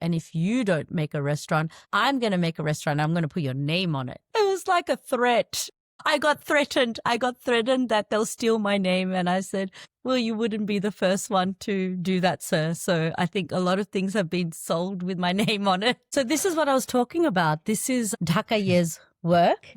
And if you don't make a restaurant, I'm going to make a restaurant. I'm going to put your name on it. It was like a threat. I got threatened. That they'll steal my name. And I said, well, you wouldn't be the first one to do that, sir. So I think a lot of things have been sold with my name on it. So this is what I was talking about. This is Dhaka Ye's work.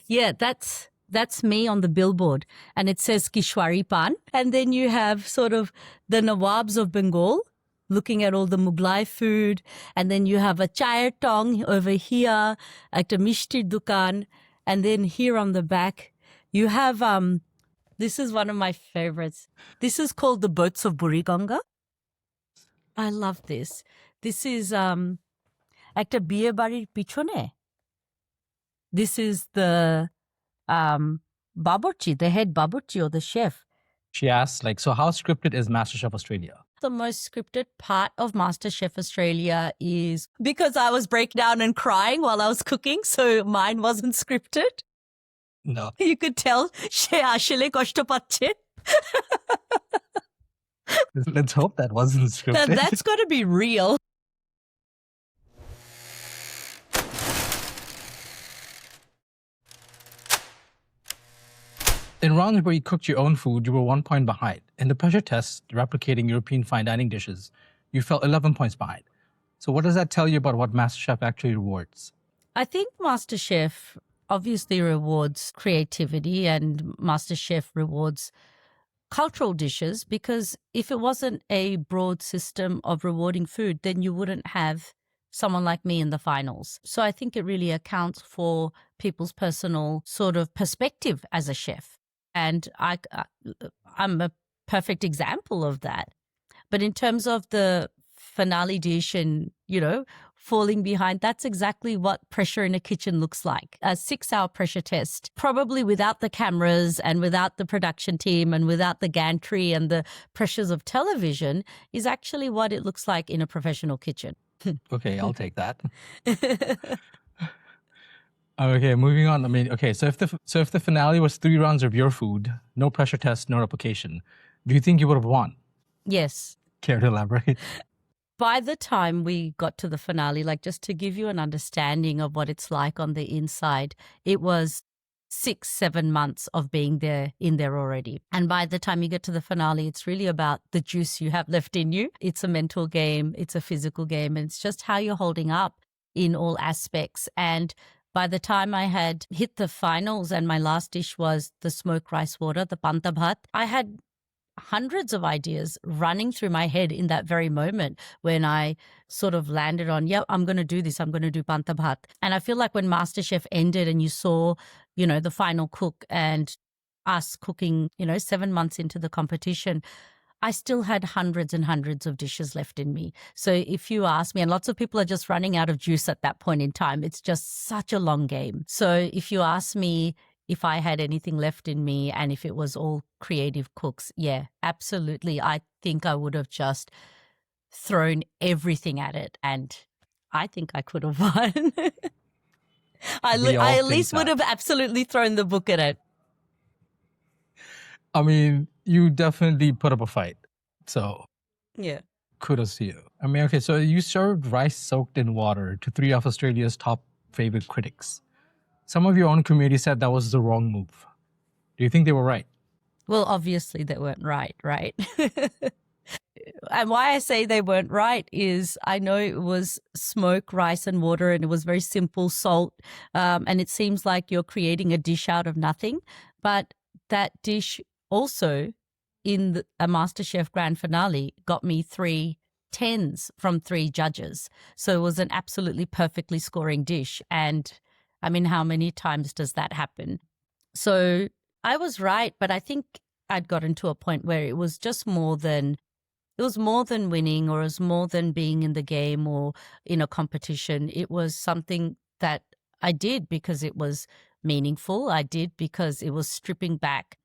Yeah, that's me on the billboard. And it says Kishwari Pan. And then you have sort of the Nawabs of Bengal looking at all the Mughlai food. And then you have a chai tong over here, at a mishti dukan. And then here on the back, you have, this is one of my favorites. This is called the Boats of Buriganga. I love this. This is একটা বিয়ে বাড়ির পিছনে. This is the baburchi, the head baburchi or the chef. She asks, so how scripted is MasterChef Australia? The most scripted part of MasterChef Australia is because I was breaking down and crying while I was cooking, so mine wasn't scripted. No. You could tell she ashile koshto pacche. Let's hope that wasn't scripted. That's got to be real. In rounds where you cooked your own food, you were 1 point behind. In the pressure test, replicating European fine dining dishes, you fell 11 points behind. So what does that tell you about what MasterChef actually rewards? I think MasterChef obviously rewards creativity, and MasterChef rewards cultural dishes, because if it wasn't a broad system of rewarding food, then you wouldn't have someone like me in the finals. So I think it really accounts for people's personal sort of perspective as a chef. And I'm a perfect example of that. But in terms of the finale dish and, falling behind, that's exactly what pressure in a kitchen looks like. A 6-hour pressure test, probably without the cameras and without the production team and without the gantry and the pressures of television, is actually what it looks like in a professional kitchen. Okay, I'll take that. Okay, moving on. So if the finale was 3 rounds of your food, no pressure test, no replication, do you think you would have won? Yes. Care to elaborate? By the time we got to the finale, just to give you an understanding of what it's like on the inside, it was 6-7 months of being in there already. And by the time you get to the finale, it's really about the juice you have left in you. It's a mental game, it's a physical game, and it's just how you're holding up in all aspects. And by the time I had hit the finals and my last dish was the smoked rice water, the panta bhat, I had hundreds of ideas running through my head in that very moment when I sort of landed on, I'm going to do this. I'm going to do panta bhat. And I feel like when MasterChef ended and you saw, the final cook and us cooking, 7 months into the competition, I still had hundreds and hundreds of dishes left in me. So if you ask me, and lots of people are just running out of juice at that point in time, it's just such a long game. So if you ask me if I had anything left in me and if it was all creative cooks, yeah, absolutely. I think I would have just thrown everything at it, and I think I could have won. I at least would have absolutely thrown the book at it. You definitely put up a fight. So, yeah, kudos to you. Okay, so you served rice soaked in water to 3 of Australia's top favorite critics. Some of your own community said that was the wrong move. Do you think they were right? Well, obviously they weren't right? And why I say they weren't right is I know it was smoke, rice and water, and it was very simple, salt. And it seems like you're creating a dish out of nothing. But that dish also in a MasterChef Grand Finale got me 3 10s from 3 judges. So it was an absolutely perfectly scoring dish. And how many times does that happen? So I was right, but I think I'd gotten to a point where it was just more than winning, or it was more than being in the game or in a competition. It was something that I did because it was meaningful. I did because it was stripping back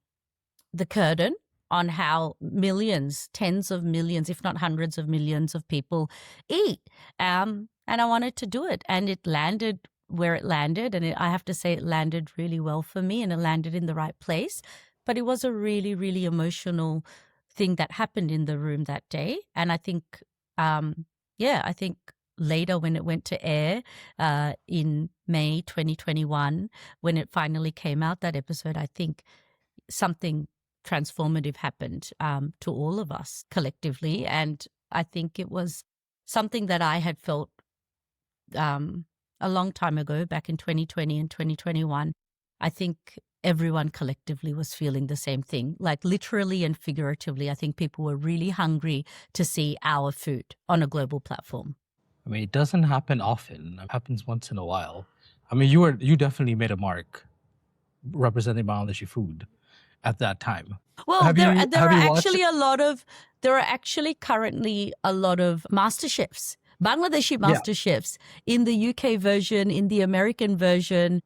the curtain on how millions, tens of millions, if not hundreds of millions of people eat. And I wanted to do it, and it landed where it landed. And I have to say it landed really well for me, and it landed in the right place. But it was a really, really emotional thing that happened in the room that day. And I think, I think later when it went to air in May 2021, when it finally came out, that episode, I think something transformative happened to all of us collectively. And I think it was something that I had felt a long time ago, back in 2020 and 2021. I think everyone collectively was feeling the same thing, like literally and figuratively. I think people were really hungry to see our food on a global platform. I mean, it doesn't happen often. It happens once in a while. I mean, you definitely made a mark representing Bangladeshi food at that time. Well, there are actually currently a lot of MasterChefs, Bangladeshi MasterChefs in the UK version, in the American version.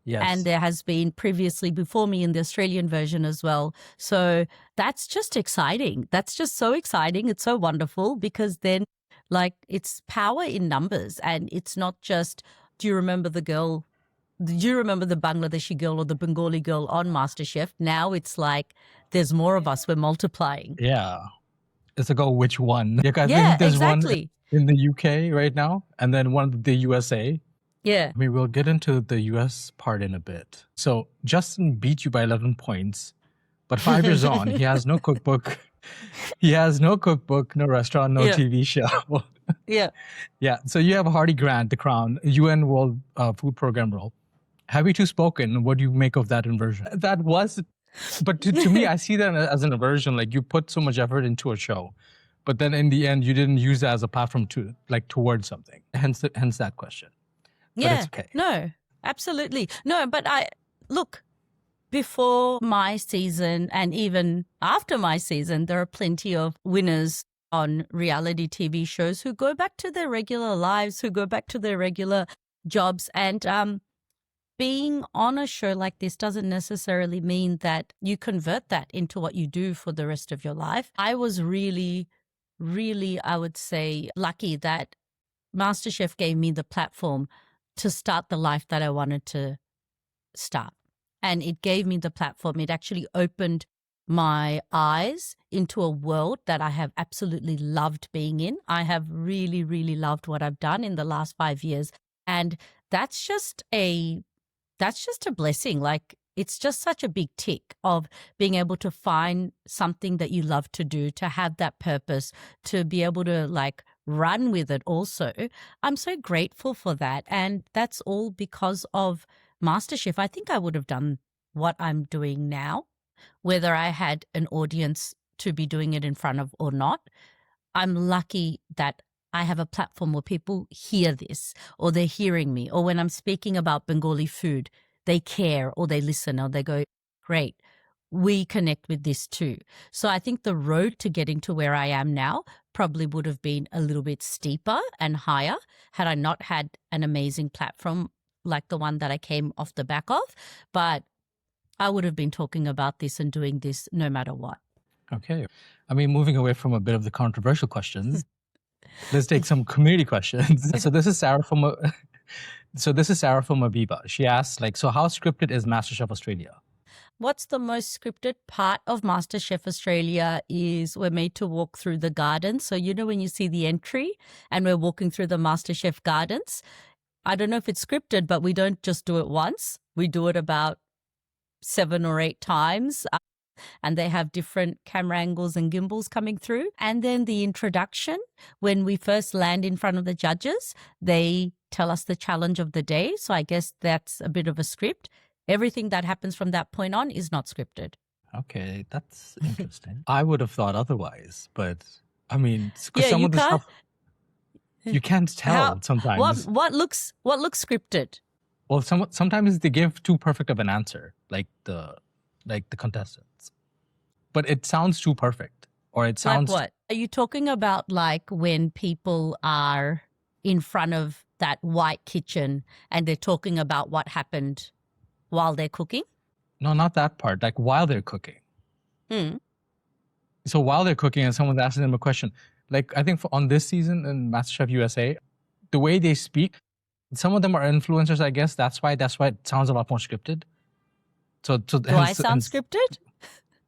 Yes. And there has been previously before me in the Australian version as well. So that's just exciting. That's just so exciting. It's so wonderful because then like it's power in numbers, and it's not just, do you remember the Bangladeshi girl or the Bengali girl on MasterChef? Now it's like there's more of us. We're multiplying. Yeah. It's like, oh, which one? Like, I think there's exactly. one in the UK right now, and then one in the USA. Yeah. I mean, we'll get into the US part in a bit. So Justin beat you by 11 points, but 5 years on, he has no cookbook. He has no cookbook, no restaurant, no TV show. Yeah. So you have Hardy Grant, the Crown, UN World Food Program role. Have you two spoken? What do you make of that inversion? But to me, I see that as an inversion. Like, you put so much effort into a show, but then in the end, you didn't use that as a platform towards something. Hence that question. But it's okay. No, absolutely. No, but look, before my season and even after my season, there are plenty of winners on reality TV shows who go back to their regular lives, who go back to their regular jobs. And being on a show like this doesn't necessarily mean that you convert that into what you do for the rest of your life. I was really, really, I would say, lucky that MasterChef gave me the platform to start the life that I wanted to start. And it gave me the platform. It actually opened my eyes into a world that I have absolutely loved being in. I have really, really loved what I've done in the last 5 years. And that's just a blessing. Like, it's just such a big tick of being able to find something that you love to do, to have that purpose, to be able to like run with it also. I'm so grateful for that. And that's all because of MasterChef. I think I would have done what I'm doing now, whether I had an audience to be doing it in front of or not. I'm lucky that I have a platform where people hear this, or they're hearing me, or when I'm speaking about Bengali food, they care, or they listen, or they go, great, we connect with this too. So I think the road to getting to where I am now probably would have been a little bit steeper and higher had I not had an amazing platform like the one that I came off the back of. But I would have been talking about this and doing this no matter what. Okay. I mean, moving away from a bit of the controversial questions, let's take some community questions. So this is Sarah from Aviva. She asks, like, so how scripted is MasterChef Australia? What's the most scripted part of MasterChef Australia is we're made to walk through the gardens. So, you know, when you see the entry and we're walking through the MasterChef gardens, I don't know if it's scripted, but we don't just do it once. We do it about 7 or 8 times. And they have different camera angles and gimbals coming through. And then the introduction, when we first land in front of the judges, they tell us the challenge of the day. So I guess that's a bit of a script. Everything that happens from that point on is not scripted. Okay, that's interesting. I would have thought otherwise, but I mean, some of the stuff you can't tell sometimes. What looks scripted? Well, sometimes they give too perfect of an answer, like the contestants. But it sounds too perfect, or it sounds. Like what? Are you talking about like when people are in front of that white kitchen and they're talking about what happened while they're cooking? No, not that part. Like while they're cooking. So while they're cooking and someone's asking them a question, like I think on this season in MasterChef USA, the way they speak, some of them are influencers, I guess. That's why it sounds a lot more scripted. So do I sound scripted?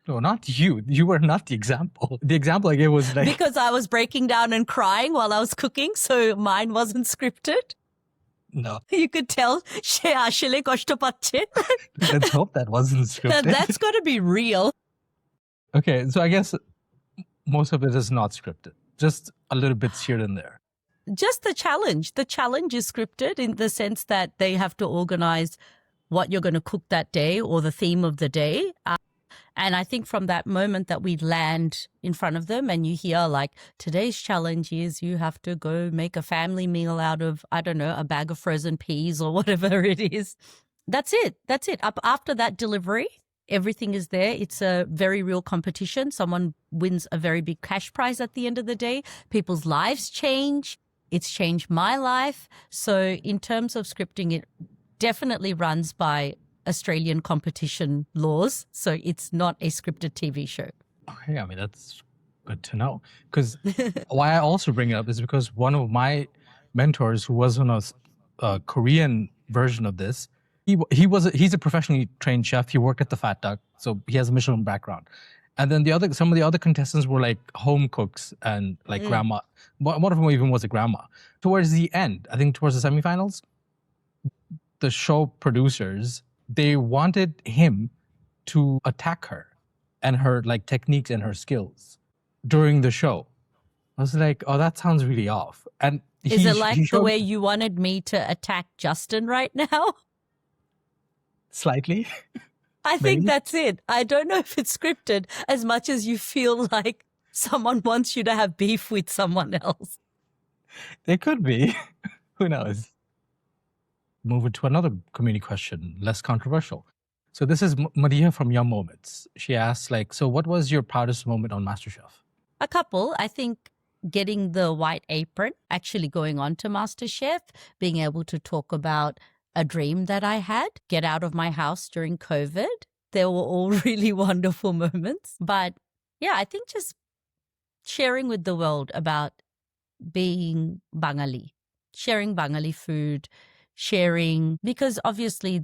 No, not you. You were not the example. The example I gave was like... Because I was breaking down and crying while I was cooking, so mine wasn't scripted. No. You could tell she ashole koshto pacche. Let's hope that wasn't scripted. That's got to be real. Okay, so I guess most of it is not scripted. Just a little bits here and there. Just the challenge. The challenge is scripted in the sense that they have to organize what you're going to cook that day or the theme of the day. And I think from that moment that we land in front of them and you hear like, today's challenge is you have to go make a family meal out of, I don't know, a bag of frozen peas or whatever it is. That's it. That's it. Up after that delivery, everything is there. It's a very real competition. Someone wins a very big cash prize at the end of the day. People's lives change. It's changed my life. So in terms of scripting, it definitely runs by Australian competition laws. So it's not a scripted TV show. Okay, I mean, that's good to know. Because why I also bring it up is because one of my mentors who was on a Korean version of this, he's a professionally trained chef. He worked at the Fat Duck, so he has a Michelin background. And then some of the other contestants were like home cooks and like grandma. One of them even was a grandma. Towards the end, I think towards the semifinals, the show producers, they wanted him to attack her and her like techniques and her skills during the show. I was like, oh, that sounds really off. And is it like the way you wanted me to attack Justin right now? Slightly. I think that's it. I don't know if it's scripted as much as you feel like someone wants you to have beef with someone else. It could be. Who knows? Move it to another community question, less controversial. So this is Maria from Yum Moments. She asks, like, so what was your proudest moment on MasterChef? A couple. I think getting the white apron, actually going on to MasterChef, being able to talk about a dream that I had, get out of my house during COVID. They were all really wonderful moments. But yeah, I think just sharing with the world about being Bengali, sharing Bengali food, sharing, because obviously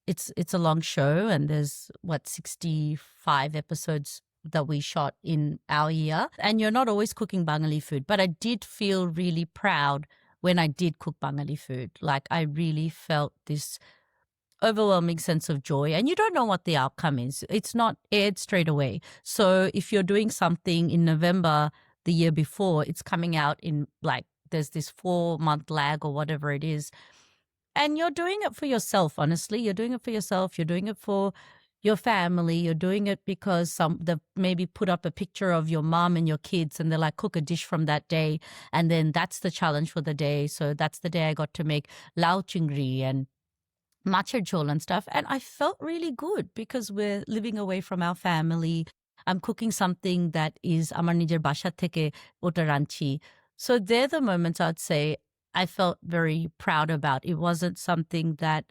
it's a long show and there's 65 episodes that we shot in our year, and you're not always cooking Bengali food. But I did feel really proud when I did cook Bengali food. Like I really felt this overwhelming sense of joy, and you don't know what the outcome is. It's not aired straight away. So if you're doing something in November the year before, it's coming out in like, there's this 4-month lag or whatever it is. And you're doing it for yourself, honestly. You're doing it for yourself. You're doing it for your family. You're doing it because they've maybe put up a picture of your mom and your kids and they're like, cook a dish from that day. And then that's the challenge for the day. So that's the day I got to make lao chingri and machar jhol and stuff. And I felt really good because we're living away from our family. I'm cooking something that is amar nijer basha theke ota ranchi. So they're the moments I'd say I felt very proud about. It wasn't something that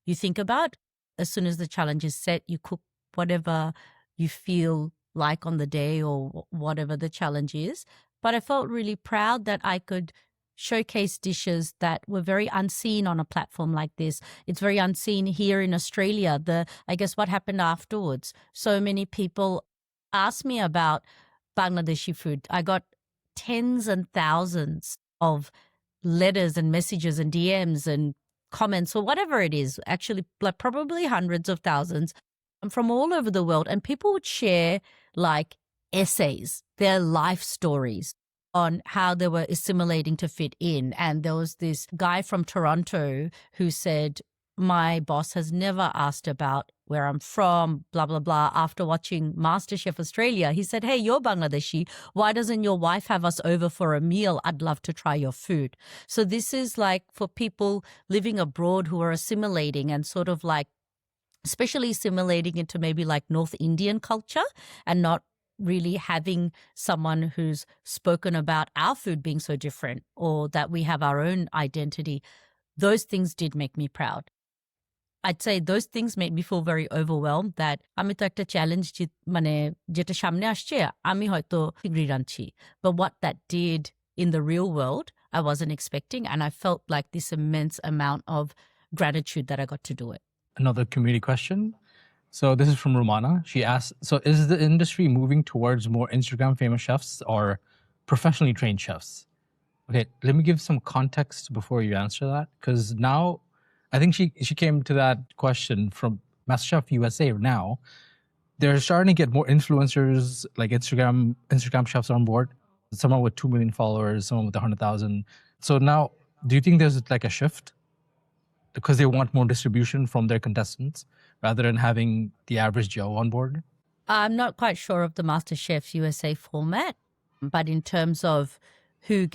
you think about. As soon as the challenge is set, you cook whatever you feel like on the day or whatever the challenge is. But I felt really proud that I could showcase dishes that were very unseen on a platform like this. It's very unseen here in Australia. I guess what happened afterwards. So many people asked me about Bangladeshi food. I got tens and thousands of letters and messages and DMs and comments or whatever it is, actually like probably hundreds of thousands from all over the world. And people would share like essays, their life stories on how they were assimilating to fit in. And there was this guy from Toronto who said, my boss has never asked about where I'm from, blah, blah, blah. After watching MasterChef Australia, he said, hey, you're Bangladeshi. Why doesn't your wife have us over for a meal? I'd love to try your food. So this is like for people living abroad who are assimilating and sort of like, especially assimilating into maybe like North Indian culture and not really having someone who's spoken about our food being so different or that we have our own identity. Those things did make me proud. I'd say those things made me feel very overwhelmed that আমি তো একটা challenge মানে যেটা সামনে আসছে আমি হয়তো চিংড়ি রাঁধছি. But what that did in the real world, I wasn't expecting, and I felt like this immense amount of gratitude that I got to do it. Another community question. So this is from Romana. She asks, so is the industry moving towards more Instagram famous chefs or professionally trained chefs? Okay, let me give some context before you answer that. Because now, I think she came to that question from MasterChef USA now. They're starting to get more influencers, like Instagram chefs on board. Someone with 2 million followers, someone with 100,000. So now, do you think there's like a shift? Because they want more distribution from their contestants rather than having the average Joe on board? I'm not quite sure of the MasterChef USA format, but in terms of who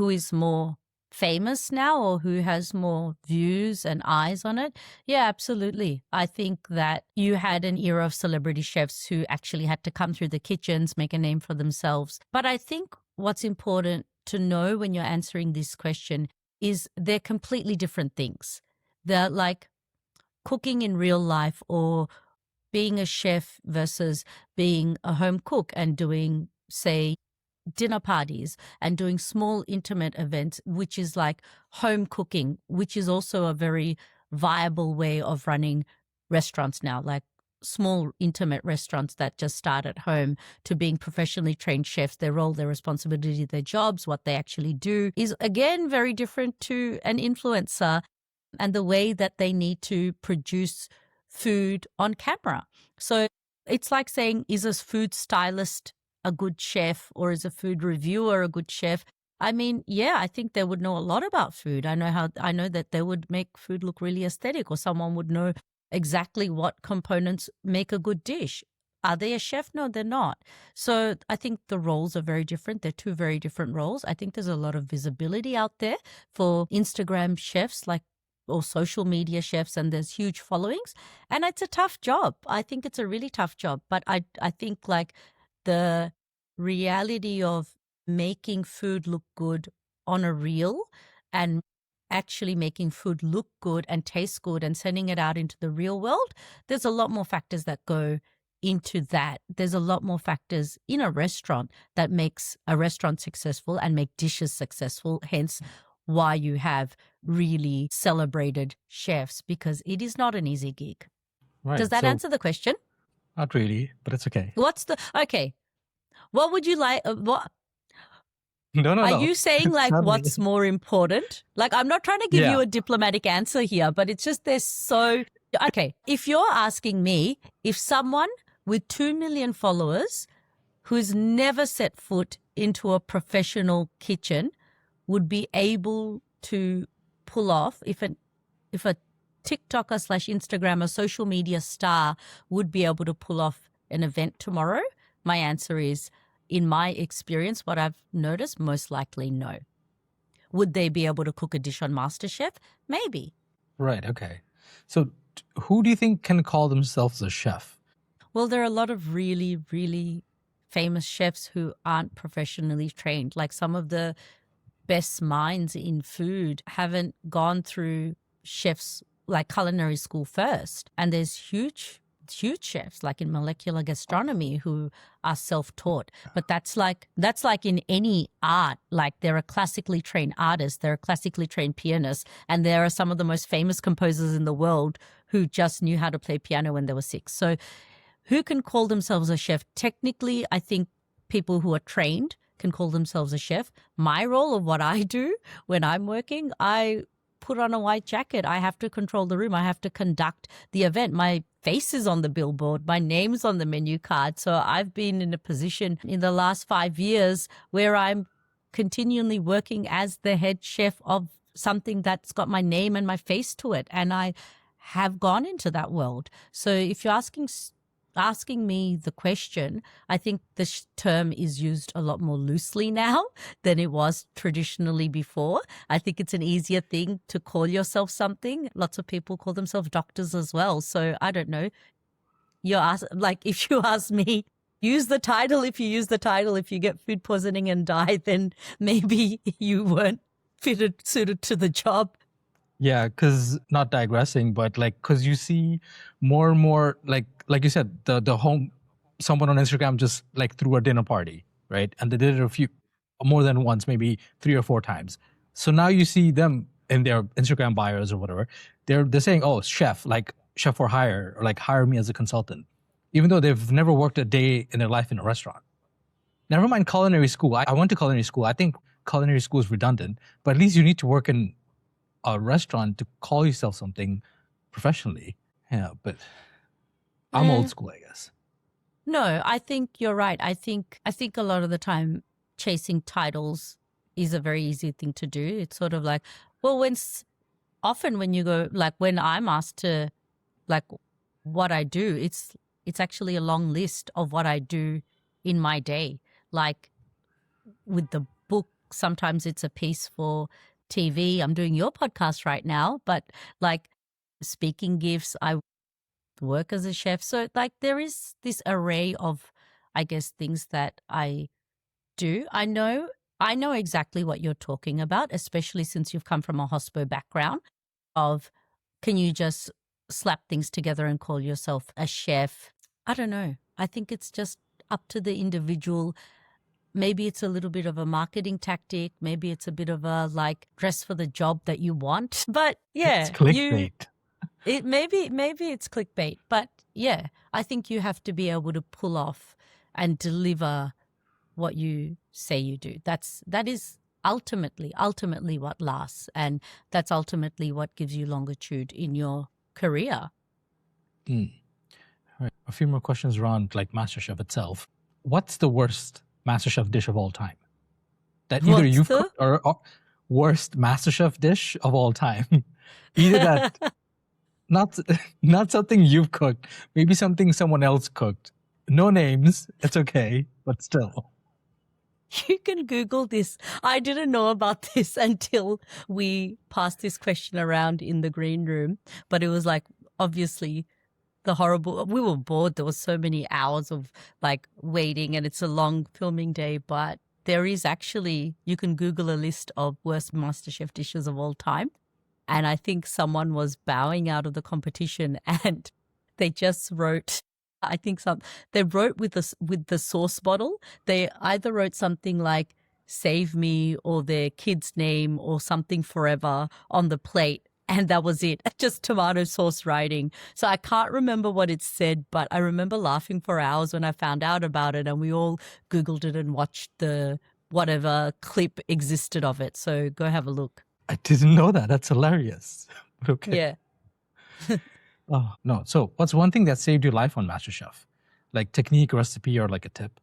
is more famous now or who has more views and eyes on it, yeah, absolutely. I think that you had an era of celebrity chefs who actually had to come through the kitchens, make a name for themselves. But I think what's important to know when you're answering this question is they're completely different things. They're like cooking in real life or being a chef versus being a home cook and doing, say, dinner parties and doing small intimate events, which is like home cooking, which is also a very viable way of running restaurants now, like small intimate restaurants that just start at home, to being professionally trained chefs. Their role, their responsibility, their jobs, what they actually do is again very different to an influencer and the way that they need to produce food on camera. So it's like saying, is a food stylist a good chef or is a food reviewer a good chef? I mean, yeah, I think they would know a lot about food. I know that they would make food look really aesthetic, or someone would know exactly what components make a good dish. Are they a chef? No, they're not. So I think the roles are very different. They're two very different roles. I think there's a lot of visibility out there for Instagram chefs, like, or social media chefs, and there's huge followings, and it's a tough job. I think it's a really tough job, but I think like the reality of making food look good on a reel and actually making food look good and taste good and sending it out into the real world, there's a lot more factors that go into that. There's a lot more factors in a restaurant that makes a restaurant successful and make dishes successful, hence why you have really celebrated chefs, because it is not an easy gig. Right. Does that so, answer the question? Not really, but it's okay. Okay. What would you like? What No. are you saying? Like, Tell me. what's more important? Like, I'm not trying to give you a diplomatic answer here, but it's just there's so. Okay. If you're asking me if someone with 2 million followers who's never set foot into a professional kitchen would be able to pull off, if a TikToker / Instagrammer, social media star would be able to pull off an event tomorrow, my answer is, in my experience, what I've noticed, most likely no. Would they be able to cook a dish on MasterChef? Maybe. Right, okay. So who do you think can call themselves a chef? Well, there are a lot of really, really famous chefs who aren't professionally trained. Like, some of the best minds in food haven't gone through chefs like culinary school first. And there's huge chefs like in molecular gastronomy who are self-taught. But that's like in any art. Like, there are classically trained artists, there are classically trained pianists, and there are some of the most famous composers in the world who just knew how to play piano when they were 6. So who can call themselves a chef? Technically, I think people who are trained can call themselves a chef. My role of what I do when I'm working, I put on a white jacket. I have to control the room. I have to conduct the event. My face is on the billboard. My name's on the menu card. So I've been in a position in the last 5 years where I'm continually working as the head chef of something that's got my name and my face to it. And I have gone into that world. So if you're asking me the question, I think this term is used a lot more loosely now than it was traditionally before. I think it's an easier thing to call yourself something. Lots of people call themselves doctors as well. So I don't know. If you ask me, use the title. If you use the title, if you get food poisoning and die, then maybe you weren't suited to the job. Yeah, because not digressing, but because you see more and more, like you said, the home, someone on Instagram just threw a dinner party, right? And they did it more than once, maybe 3 or 4 times. So now you see them in their Instagram bios or whatever. They're saying, oh, chef, chef for hire or like hire me as a consultant, even though they've never worked a day in their life in a restaurant. Never mind culinary school. I went to culinary school. I think culinary school is redundant, but at least you need to work in a restaurant to call yourself something professionally. Yeah, but I'm old school, I guess. No, I think you're right. I think a lot of the time chasing titles is a very easy thing to do. It's sort of like, well, often when you go, like when I'm asked to, like what I do, it's actually a long list of what I do in my day. Like with the book, sometimes it's a piece for TV. I'm doing your podcast right now, but like speaking gifts, I work as a chef. So like there is this array of, I guess, things that I do. I know exactly what you're talking about, especially since you've come from a hospo background of, can you just slap things together and call yourself a chef? I don't know. I think it's just up to the individual. Maybe it's a little bit of a marketing tactic. Maybe it's a bit of a like dress for the job that you want. But yeah, It's clickbait. Maybe it's clickbait. But yeah, I think you have to be able to pull off and deliver what you say you do. That is ultimately what lasts, and that's ultimately what gives you longitude in your career. All right. A few more questions around like MasterChef itself. What's the worst MasterChef dish of all time that either you've cooked or worst MasterChef dish of all time? Either that, not something you've cooked, maybe something someone else cooked. No names, it's okay, but still. You can Google this. I didn't know about this until we passed this question around in the green room, but it was like, obviously, we were bored. There was so many hours of like waiting, and it's a long filming day, but there is actually, you can Google a list of worst MasterChef dishes of all time. And I think someone was bowing out of the competition and they just wrote, I think they wrote with the sauce bottle. They either wrote something like "Save Me" or their kid's name or something forever on the plate, and that was it. Just tomato sauce writing. So I can't remember what it said, but I remember laughing for hours when I found out about it, and we all Googled it and watched the whatever clip existed of it. So go have a look. I didn't know that. That's hilarious. But okay. Yeah. Oh, no. So what's one thing that saved your life on MasterChef? Like technique, recipe, or like a tip?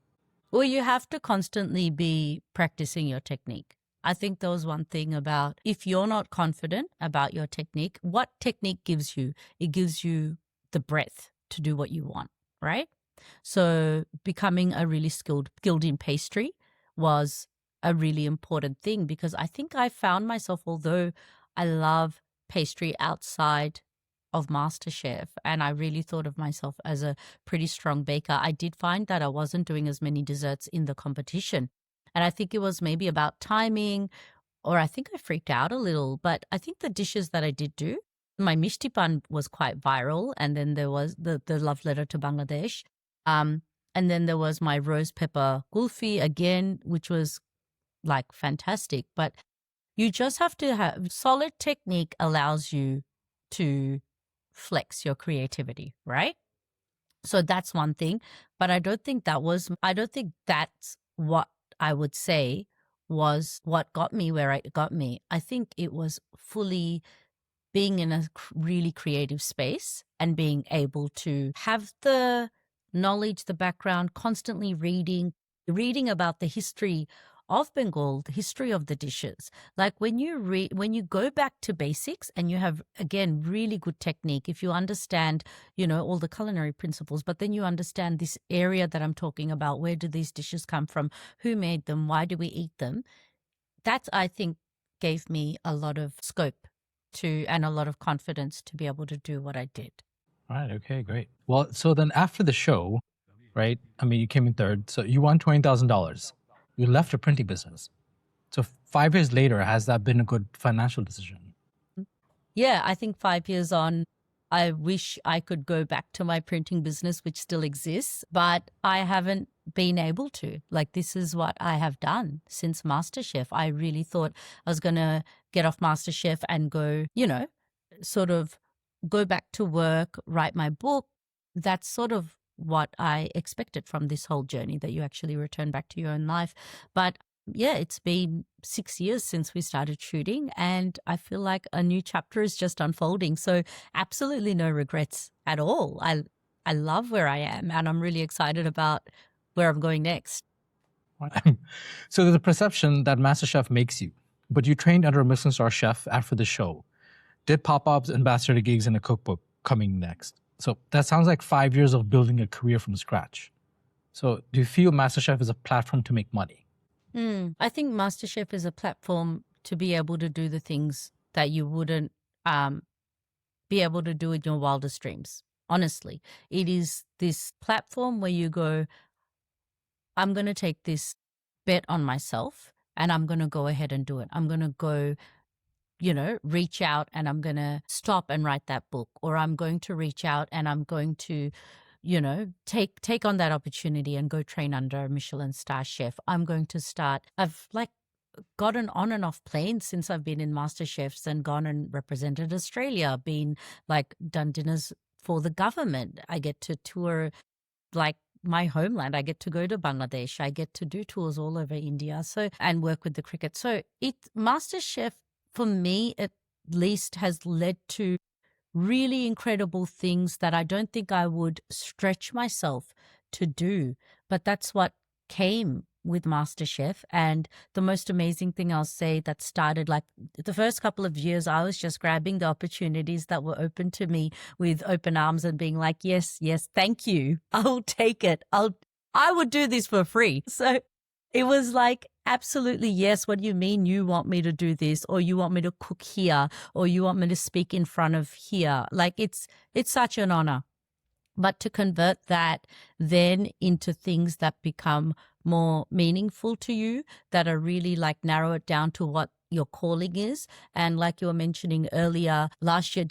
Well, you have to constantly be practicing your technique. I think there was one thing about, if you're not confident about your technique, what technique gives you? It gives you the breadth to do what you want, right? So becoming a really skilled in pastry was a really important thing, because I think I found myself, although I love pastry outside of MasterChef, and I really thought of myself as a pretty strong baker, I did find that I wasn't doing as many desserts in the competition. And I think it was maybe about timing, or I think I freaked out a little. But I think the dishes that I did do, my mishti pan was quite viral, and then there was the love letter to Bangladesh. And then there was my rose pepper kulfi again, which was like fantastic. But you just have to have solid technique, allows you to flex your creativity, right? So that's one thing. But I don't think that's what I would say was what got me where it got me. I think it was fully being in a really creative space and being able to have the knowledge, the background, constantly reading about the history of Bengal, the history of the dishes. Like when you go back to basics and you have, again, really good technique, if you understand, all the culinary principles, but then you understand this area that I'm talking about, where do these dishes come from, who made them, why do we eat them? That, I think, gave me a lot of scope and a lot of confidence to be able to do what I did. Right. Okay, great. Well, so then after the show, right? I mean, you came in third, so you won $20,000. You left your printing business. So 5 years later, has that been a good financial decision? Yeah, I think 5 years on, I wish I could go back to my printing business, which still exists, but I haven't been able to. Like, this is what I have done since MasterChef. I really thought I was going to get off MasterChef and go, sort of go back to work, write my book. That's sort of what I expected from this whole journey, that you actually return back to your own life. But yeah, it's been 6 years since we started shooting, and I feel like a new chapter is just unfolding. So absolutely no regrets at all. I love where I am, and I'm really excited about where I'm going next. So there's a perception that MasterChef makes you, but you trained under a Michelin-starred chef after the show. Did pop-ups, ambassador gigs, and a cookbook coming next. So that sounds like 5 years of building a career from scratch. So do you feel MasterChef is a platform to make money? I think MasterChef is a platform to be able to do the things that you wouldn't be able to do in your wildest dreams. Honestly, it is this platform where you go, I'm going to take this bet on myself and I'm going to go ahead and do it. I'm going to go, reach out and I'm going to stop and write that book, or I'm going to reach out and I'm going to, take on that opportunity and go train under a Michelin-starred chef. I'm going to start. I've gotten on and off planes since I've been in MasterChefs and gone and represented Australia, done dinners for the government. I get to tour my homeland. I get to go to Bangladesh. I get to do tours all over India. And work with the cricket. So MasterChef, for me at least, has led to really incredible things that I don't think I would stretch myself to do. But that's what came with MasterChef. And the most amazing thing I'll say that started the first couple of years, I was just grabbing the opportunities that were open to me with open arms and being like, yes, thank you. I'll take it. I would do this for free. So it was absolutely yes. What do you mean you want me to do this, or you want me to cook here, or you want me to speak in front of here? It's such an honor. But to convert that then into things that become more meaningful to you, that are really narrow it down to what your calling is. And like you were mentioning earlier, last year,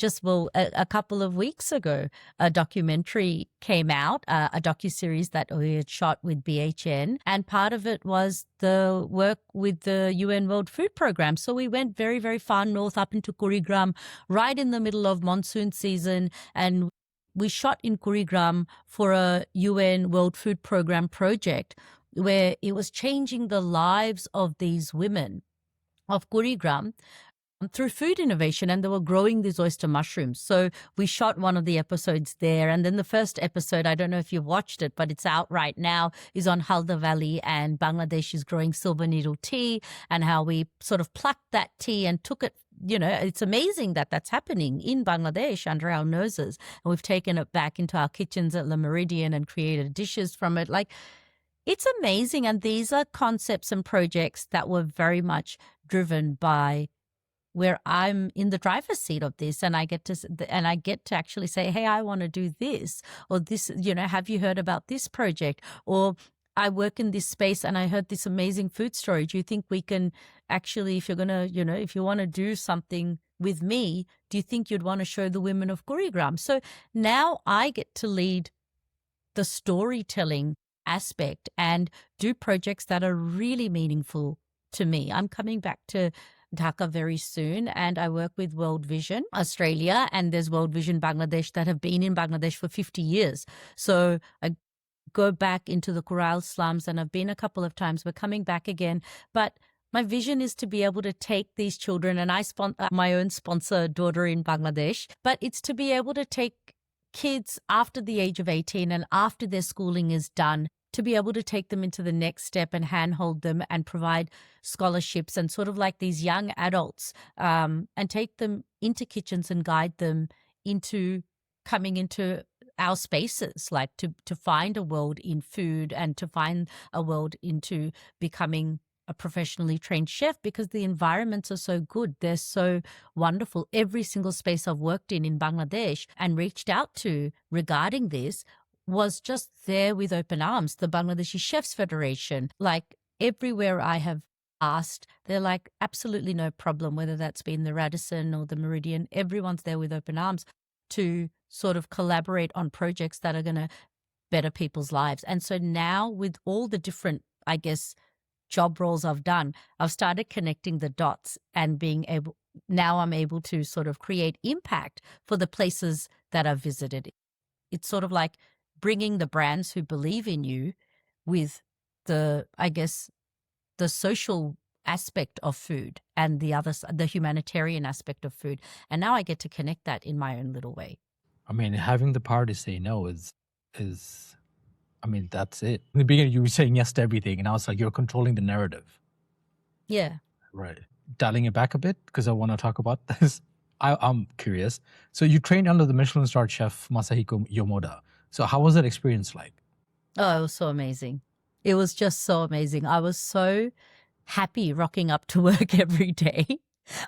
a couple of weeks ago, a documentary came out, a docuseries that we had shot with BHN. And part of it was the work with the UN World Food Programme. So we went very, very far north up into Kurigram, right in the middle of monsoon season. And we shot in Kurigram for a UN World Food Programme project where it was changing the lives of these women of Kurigram through food innovation, and they were growing these oyster mushrooms. So we shot one of the episodes there. And then the first episode, I don't know if you've watched it, but it's out right now, is on Halda Valley and Bangladeshis growing silver needle tea, and how we sort of plucked that tea and took it. It's amazing that that's happening in Bangladesh under our noses. And we've taken it back into our kitchens at Le Meridian and created dishes from it. It's amazing. And these are concepts and projects that were very much driven by where I'm in the driver's seat of this, and I get to actually say, hey, I want to do this, or this, have you heard about this project? Or I work in this space and I heard this amazing food story. Do you think we can actually, if you're going to, if you want to do something with me, do you think you'd want to show the women of Kurigram? So now I get to lead the storytelling aspect and do projects that are really meaningful to me. I'm coming back to Dhaka very soon, and I work with World Vision Australia, and there's World Vision Bangladesh that have been in Bangladesh for 50 years. So I go back into the Kural slums, and I've been a couple of times. We're coming back again. But my vision is to be able to take these children, and I my own sponsor daughter in Bangladesh, but it's to be able to take kids after the age of 18 and after their schooling is done, to be able to take them into the next step and handhold them and provide scholarships and sort of like these young adults, and take them into kitchens and guide them into coming into our spaces, to find a world in food and to find a world into becoming a professionally trained chef, because the environments are so good. They're so wonderful. Every single space I've worked in Bangladesh and reached out to regarding this was just there with open arms. The Bangladeshi Chefs Federation, everywhere I have asked, they're absolutely no problem, whether that's been the Radisson or the Meridian, everyone's there with open arms to sort of collaborate on projects that are going to better people's lives. And so now with all the different, I guess, job roles I've done, I've started connecting the dots and being able now I'm able to sort of create impact for the places that I've visited. It's sort of like bringing the brands who believe in you with the, I guess, the social aspect of food and the humanitarian aspect of food. And now I get to connect that in my own little way. I mean, having the power to say no is, I mean, that's it. In the beginning, you were saying yes to everything, and I was like, you're controlling the narrative. Yeah. Right. Dialing it back a bit, because I want to talk about this. I'm curious. So you trained under the Michelin-starred chef Masahiko Yamamoto. So how was that experience like? Oh, it was so amazing. It was just so amazing. I was so happy rocking up to work every day.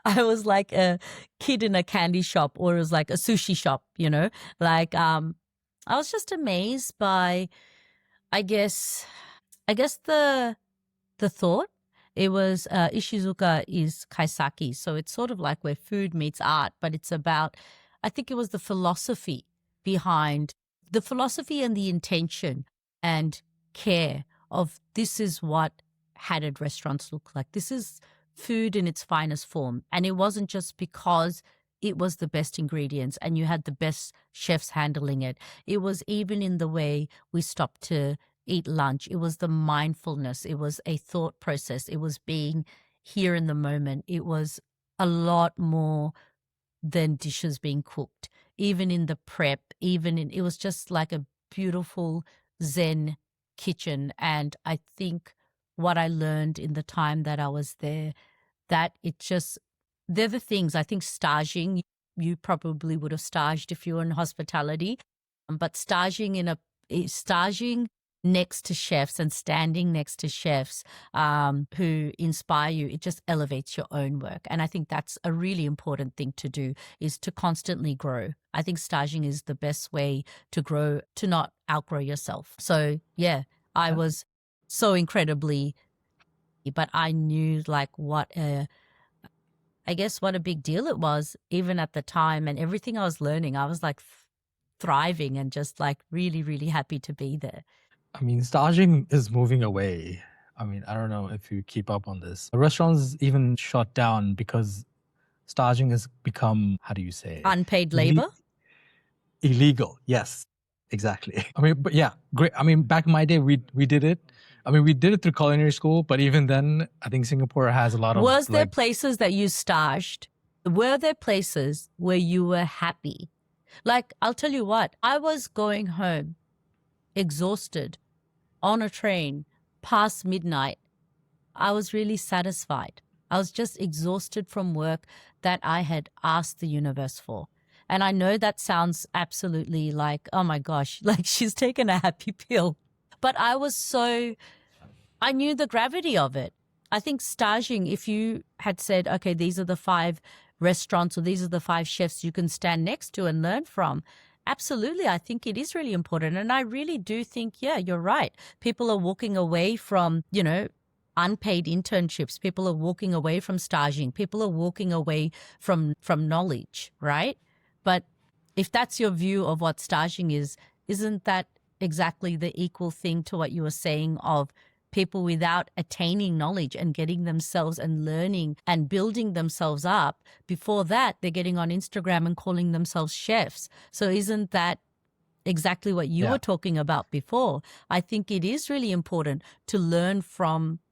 I was like a kid in a candy shop, or it was like a sushi shop, you know? Like I was just amazed by, I guess the thought. It was Ishizuka is kaisaki, so it's sort of like where food meets art, but it's about, I think it was the philosophy behind the philosophy and the intention and care of this is what hatted restaurants look like. This is food in its finest form. And it wasn't just because it was the best ingredients and you had the best chefs handling it. It was even in the way we stopped to eat lunch. It was the mindfulness. It was a thought process. It was being here in the moment. It was a lot more than dishes being cooked, even in the prep, it was just like a beautiful Zen kitchen. And I think what I learned in the time that I was there, that they're the things. I think Stargeing, you probably would have staged if you were in hospitality, but Stargeing next to chefs and standing next to chefs who inspire you, it just elevates your own work. And I think that's a really important thing to do, is to constantly grow. I think staging is the best way to grow, to not outgrow yourself. So yeah, I was so incredibly, but I knew like what a big deal it was even at the time, and everything I was learning, I was like thriving and just like really, really happy to be there. I mean, staging is moving away. I mean, I don't know if you keep up on this. The restaurants even shut down because staging has become, how do you say? Unpaid labor? Illegal. Yes, exactly. I mean, but yeah, great. I mean, back in my day, we did it. I mean, we did it through culinary school, but even then, I think Singapore has a lot of... Was there places that you staged? Were there places where you were happy? Like, I'll tell you what, I was going home exhausted on a train past midnight. I was really satisfied. I was just exhausted from work that I had asked the universe for. And I know that sounds absolutely like, oh my gosh, like she's taken a happy pill. But I knew the gravity of it. I think staging, if you had said, okay, these are the 5 restaurants or these are the 5 chefs you can stand next to and learn from, absolutely, I think it is really important. And I really do think, yeah, you're right. People are walking away from, unpaid internships. People are walking away from staging. People are walking away from knowledge, right? But if that's your view of what staging is, isn't that exactly the equal thing to what you were saying of people without attaining knowledge and getting themselves and learning and building themselves up? Before that, they're getting on Instagram and calling themselves chefs. So isn't that exactly what you were talking about before? I think it is really important to learn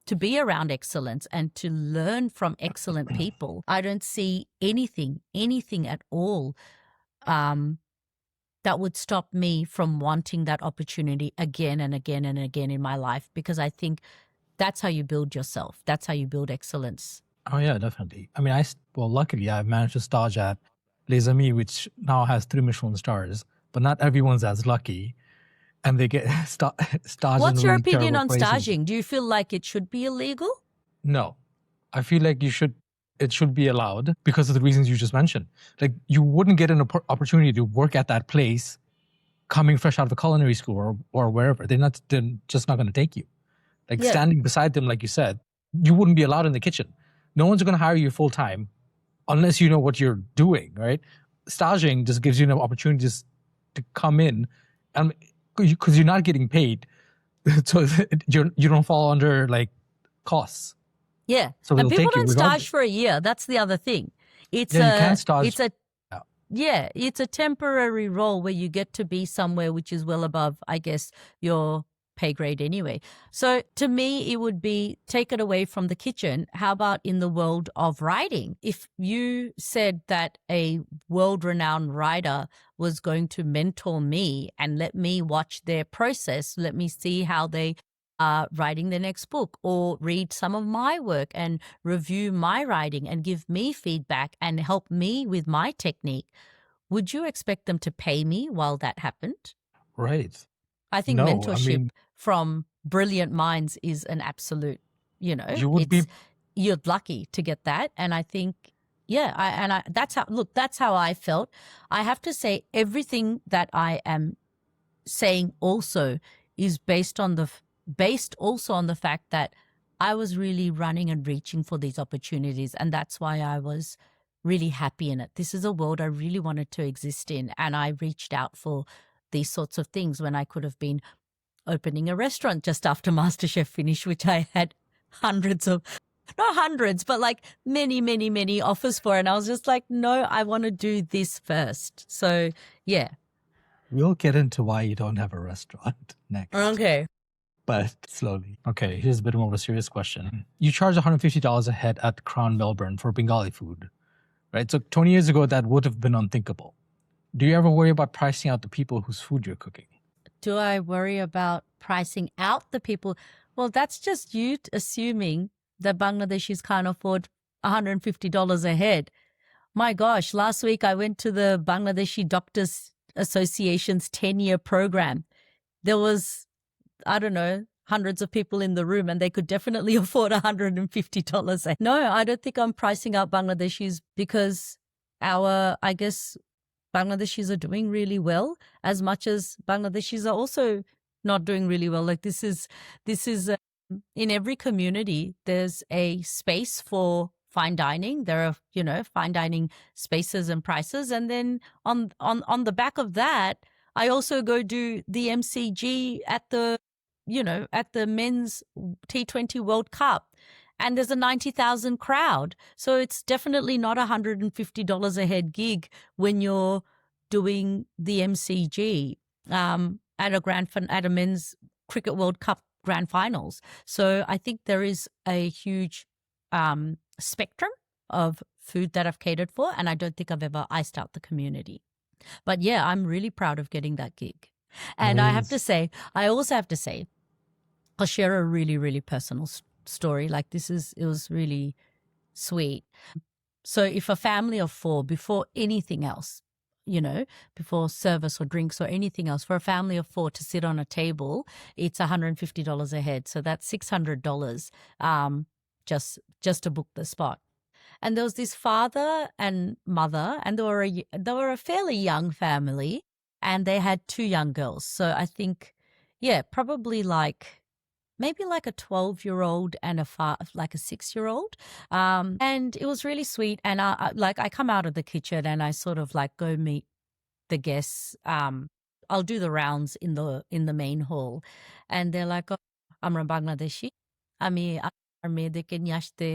to be around excellence and to learn from excellent people. I don't see anything at all that would stop me from wanting that opportunity again and again and again in my life, because I think that's how you build yourself. That's how you build excellence. Oh yeah, definitely. I mean, luckily I've managed to stage at Les Amis, which now has 3 Michelin stars, but not everyone's as lucky. And they get staged. What's your opinion on staging? Do you feel like it should be illegal? No, I feel like it should be allowed because of the reasons you just mentioned. Like, you wouldn't get an opportunity to work at that place coming fresh out of a culinary school or wherever. They're just not going to take you. Like, standing beside them, like you said, you wouldn't be allowed in the kitchen. No one's going to hire you full time unless you know what you're doing, right? Staging just gives you an opportunity to come in, and because you're not getting paid, so you don't fall under like costs. Yeah, so and people don't stage for a year. That's the other thing. It's Yeah, you can a start. it's a Yeah. yeah, it's a temporary role where you get to be somewhere which is well above, I guess, your pay grade anyway. So to me, it would be take it away from the kitchen. How about in the world of writing? If you said that a world-renowned writer was going to mentor me and let me watch their process, let me see how they are writing the next book, or read some of my work and review my writing and give me feedback and help me with my technique, would you expect them to pay me while that happened? Right. I think No, I mentorship mean, from brilliant minds is an absolute, you would be you're lucky to get that. And I think, that's how I felt. I have to say everything that I am saying also is based also on the fact that I was really running and reaching for these opportunities, and that's why I was really happy in it. This is a world I really wanted to exist in, and I reached out for these sorts of things when I could have been opening a restaurant just after MasterChef finished, which I had hundreds of, not hundreds, but like many, many, many offers for. And I was just like, no, I want to do this first. So, yeah. We'll get into why you don't have a restaurant next. Okay. But slowly. Okay, here's a bit more of a serious question. You charge $150 a head at Crown Melbourne for Bengali food, right? So 20 years ago, that would have been unthinkable. Do you ever worry about pricing out the people whose food you're cooking? Do I worry about pricing out the people? Well, that's just you assuming that Bangladeshis can't afford $150 a head. My gosh, last week I went to the Bangladeshi Doctors Association's 10-year program. There was, I don't know, hundreds of people in the room, and they could definitely afford $150. No, I don't think I'm pricing out Bangladeshis, because I guess, Bangladeshis are doing really well, as much as Bangladeshis are also not doing really well. Like this is in every community, there's a space for fine dining. There are, fine dining spaces and prices. And then on the back of that, I also go do the MCG at the men's T20 World Cup. And there's a 90,000 crowd. So it's definitely not $150 a head gig when you're doing the MCG at a men's Cricket World Cup Grand Finals. So I think there is a huge spectrum of food that I've catered for, and I don't think I've ever iced out the community. But yeah, I'm really proud of getting that gig. And I also have to say, I'll share a really, really personal story. Like it was really sweet. So if a family of 4, before anything else, before service or drinks or anything else, for a family of 4 to sit on a table, it's $150 a head. So that's $600 just to book the spot. And there was this father and mother, and they were a fairly young family, and they had 2 young girls. So I think, probably maybe like a 12-year-old and a 6-year-old. And it was really sweet. And I come out of the kitchen and I sort of go meet the guests. I'll do the rounds in the main hall, and they're like, "Oh, আমরা বাংলাদেশি, আমি আমার মেয়েদেরকে নিয়ে আসতে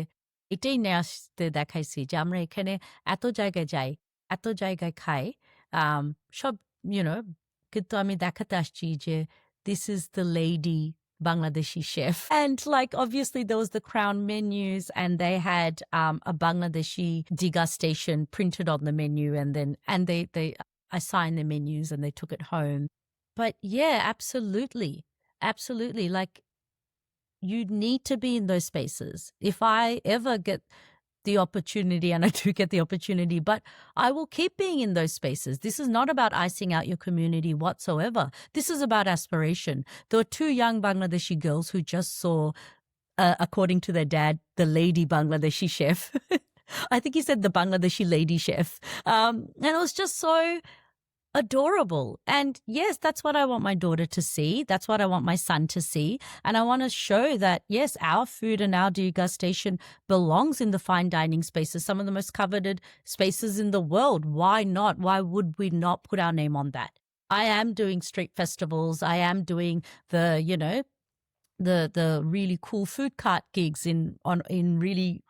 এটাই নিয়ে আসতে দেখাইছি যে আমরা এখানে এত জায়গায় যাই, এত জায়গায় খাই, সব কিন্তু আমি দেখাতে আসছি যে this is the lady Bangladeshi chef." And obviously there was the Crown menus, and they had a Bangladeshi degustation printed on the menu, and they I signed the menus and they took it home. But yeah, absolutely. Absolutely. You need to be in those spaces. If I ever get the opportunity, and I do get the opportunity, but I will keep being in those spaces. This is not about icing out your community whatsoever. This is about aspiration. There were 2 young Bangladeshi girls who just saw, according to their dad, the lady Bangladeshi chef. I think he said the Bangladeshi lady chef. And it was just so adorable. And yes, that's what I want my daughter to see. That's what I want my son to see. And I want to show that, yes, our food and our degustation belongs in the fine dining spaces, some of the most coveted spaces in the world. Why not? Why would we not put our name on that? I am doing street festivals. I am doing the really cool food cart gigs in really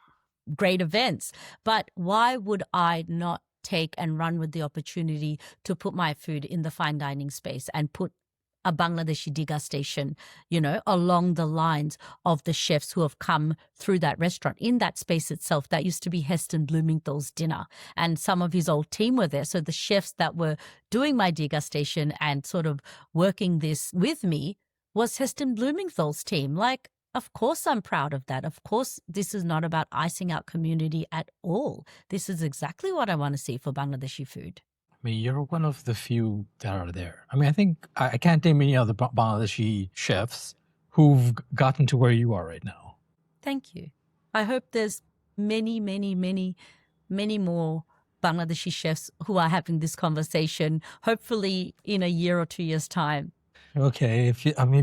great events. But why would I not take and run with the opportunity to put my food in the fine dining space and put a Bangladeshi degustation, along the lines of the chefs who have come through that restaurant in that space itself. That used to be Heston Blumenthal's dinner, and some of his old team were there. So the chefs that were doing my degustation and sort of working this with me was Heston Blumenthal's team. Like, of course I'm proud of that. Of course, this is not about icing out community at all. This is exactly what I want to see for Bangladeshi food. I mean, you're one of the few that are there. I mean, I think I can't name any other Bangladeshi chefs who've gotten to where you are right now. Thank you. I hope there's many, many, many, many more Bangladeshi chefs who are having this conversation, hopefully in a year or 2 years' time. Okay,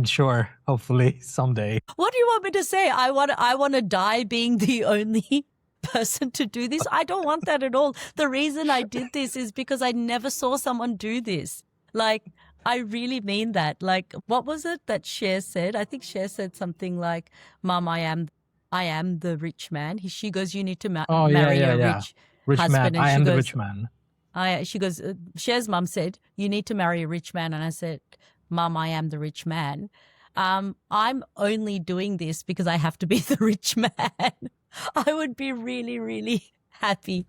sure, hopefully someday. What do you want me to say? I want to die being the only person to do this? I don't want that at all. The reason I did this is because I never saw someone do this. Like, I really mean that. Like, what was it that Cher said? I think Cher said something like, "Mom, I am the rich man." She goes, "You need to marry a rich husband." Man. I am the rich man. She goes, Cher's mom said, "You need to marry a rich man." And I said, "Mom, I am the rich man. I'm only doing this because I have to be the rich man." I would be really, really happy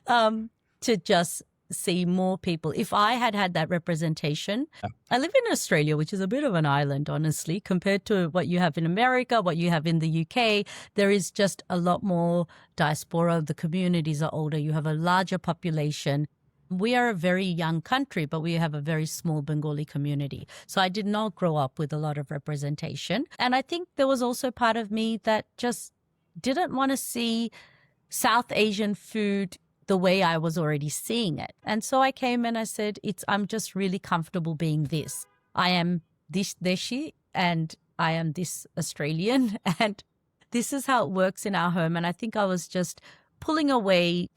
to just see more people. If I had that representation, I live in Australia, which is a bit of an island, honestly, compared to what you have in America, what you have in the UK. There is just a lot more diaspora. The communities are older. You have a larger population. We are a very young country, but we have a very small Bengali community. So I did not grow up with a lot of representation. And I think there was also part of me that just didn't want to see South Asian food the way I was already seeing it. And so I came and I said, I'm just really comfortable being this. I am this Deshi and I am this Australian, and this is how it works in our home. And I think I was just pulling away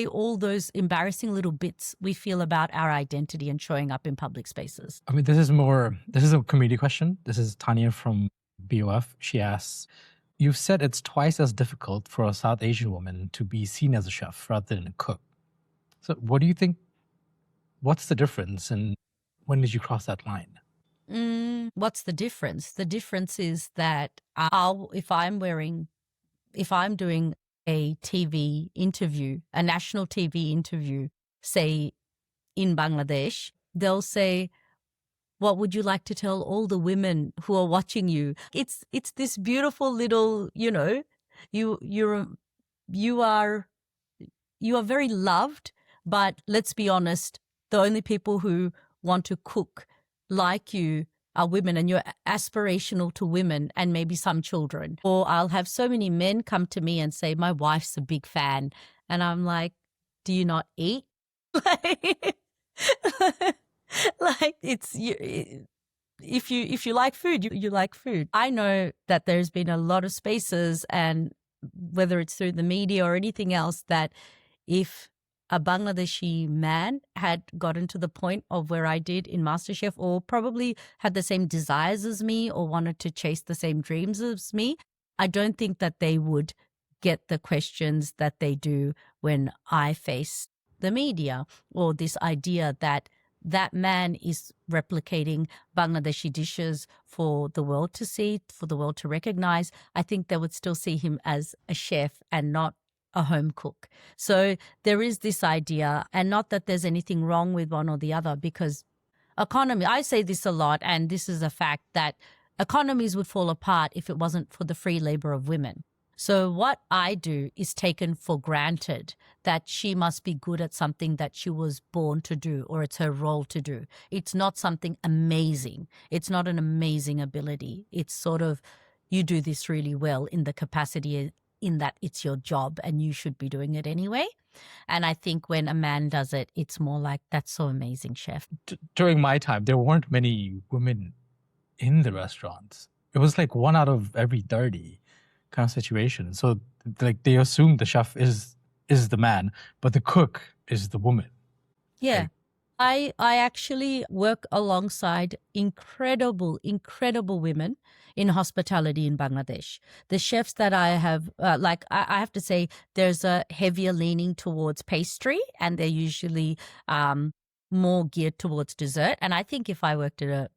all those embarrassing little bits we feel about our identity and showing up in public spaces. I mean, this is a community question. This is Tanya from BOF. She asks, "You've said it's twice as difficult for a South Asian woman to be seen as a chef rather than a cook. So what do you think, what's the difference, and when did you cross that line?" What's the difference? The difference is that if I'm doing a TV interview, a national TV interview, say in Bangladesh, they'll say, "What would you like to tell all the women who are watching you?" It's this beautiful little, you are very loved, but let's be honest, the only people who want to cook like you are women, and you're aspirational to women and maybe some children. Or I'll have so many men come to me and say, "My wife's a big fan." And I'm like, "Do you not eat?" Like, it's if you like food, you like food. I know that there's been a lot of spaces, and whether it's through the media or anything else, that if a Bangladeshi man had gotten to the point of where I did in MasterChef, or probably had the same desires as me or wanted to chase the same dreams as me, I don't think that they would get the questions that they do when I face the media, or this idea that that man is replicating Bangladeshi dishes for the world to see, for the world to recognize. I think they would still see him as a chef and not a home cook. So there is this idea, and not that there's anything wrong with one or the other, because economy, I say this a lot, and this is a fact, that economies would fall apart if it wasn't for the free labor of women. So what I do is taken for granted, that she must be good at something that she was born to do, or it's her role to do. It's not something amazing. It's not an amazing ability. It's sort of, you do this really well in the capacity in that it's your job and you should be doing it anyway. And I think when a man does it, it's more like, "That's so amazing, chef." During my time, there weren't many women in the restaurants. It was like 1 out of every 30 kind of situation. So like they assume the chef is the man, but the cook is the woman. Yeah. Like, I actually work alongside incredible women in hospitality in Bangladesh. The chefs that I have, I have to say, there's a heavier leaning towards pastry, and they're usually more geared towards dessert. And I think if I worked at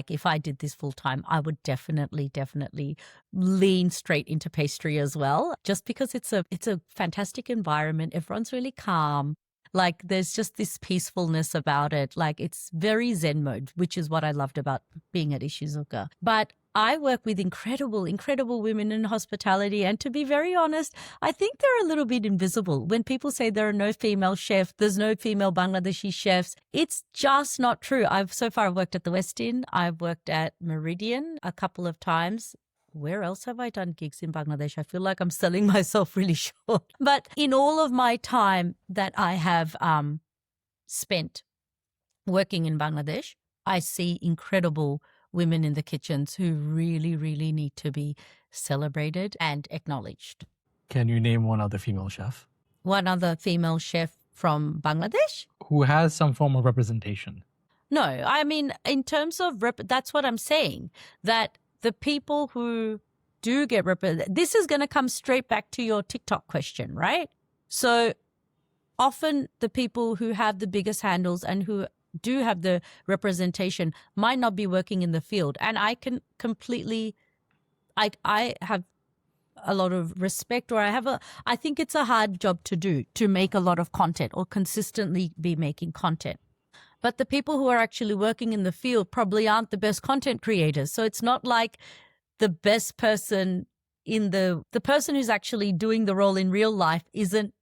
if I did this full time, I would definitely lean straight into pastry as well, just because it's a fantastic environment. Everyone's really calm. Like there's just this peacefulness about it. Like it's very Zen mode, which is what I loved about being at Ishizuka. But I work with incredible women in hospitality. And to be very honest, I think they're a little bit invisible. When people say there are no female chefs, there's no female Bangladeshi chefs, it's just not true. So far worked at the West Inn. I've worked at Meridian a couple of times. Where else have I done gigs in Bangladesh? I feel like I'm selling myself really short. But in all of my time that I have spent working in Bangladesh, I see incredible women in the kitchens who really need to be celebrated and acknowledged. Can you name one other female chef? One other female chef from Bangladesh? Who has some form of representation? No, I mean, in terms of, that's what I'm saying, that the people who do get represented, this is going to come straight back to your TikTok question, right? So often the people who have the biggest handles and who do have the representation might not be working in the field. And I can completely, I have a lot of respect, or I think it's a hard job to do, to make a lot of content or consistently be making content. But the people who are actually working in the field probably aren't the best content creators. So it's not like the best person the person who's actually doing the role in real life isn't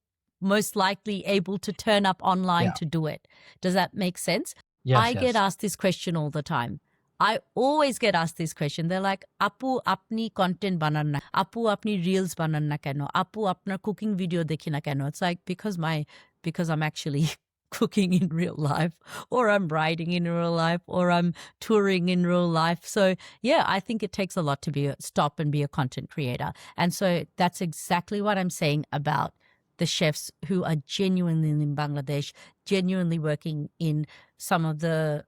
most likely able to turn up online to do it. Does that make sense? Yes, I get asked this question all the time. I always get asked this question. They're like, Apu, apni content banan na. Apu, apni reels banan na keno. Apu, apna cooking video dekhi na keno. It's like, because I'm actually cooking in real life, or I'm writing in real life, or I'm touring in real life. So yeah, I think it takes a lot to stop and be a content creator. And so that's exactly what I'm saying about the chefs who are genuinely in Bangladesh, genuinely working in some of the,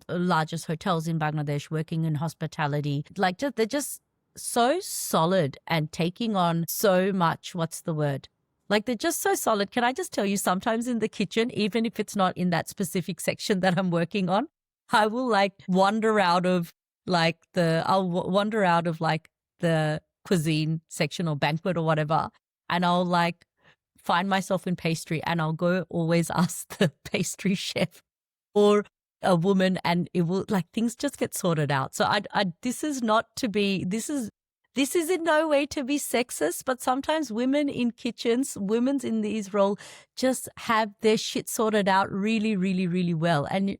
largest hotels in Bangladesh, working in hospitality. Like they're just so solid and taking on so much, what's the word? Like they're just so solid. Can I just tell you, sometimes in the kitchen, even if it's not in that specific section that I'm working on, I will wander out of the cuisine section or banquet or whatever. And I'll find myself in pastry, and I'll go always ask the pastry chef or a woman, and it will things just get sorted out. So this is in no way to be sexist, but sometimes women in kitchens, women's in these roles just have their shit sorted out really well. And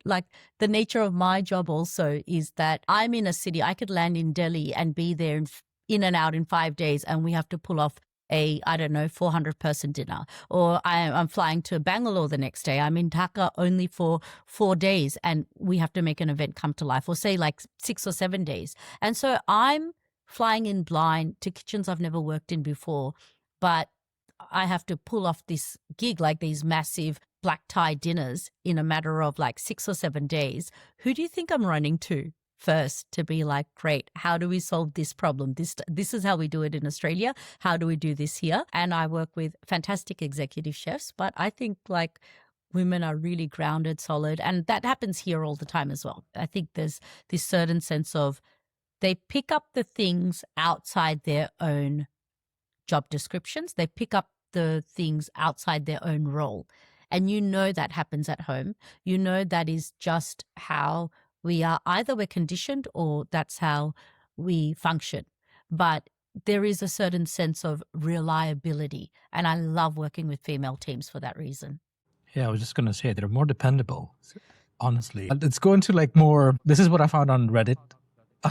the nature of my job also is that I'm in a city. I could land in Delhi and be there in and out in 5 days, and we have to pull off a 400-person dinner. Or I'm flying to Bangalore the next day. I'm in Dhaka only for 4 days, and we have to make an event come to life, or say 6 or 7 days. And so I'm flying in blind to kitchens I've never worked in before, but I have to pull off this gig, these massive black tie dinners in a matter of 6 or 7 days. Who do you think I'm running to first to be great, how do we solve this problem? This is how we do it in Australia. How do we do this here? And I work with fantastic executive chefs, but I think women are really grounded, solid, and that happens here all the time as well. I think there's this certain sense of they pick up the things outside their own job descriptions. They pick up the things outside their own role. And that happens at home. That is just how we are. Either we're conditioned or that's how we function. But there is a certain sense of reliability. And I love working with female teams for that reason. Yeah, I was just going to say they're more dependable, honestly. Let's go into more, this is what I found on Reddit.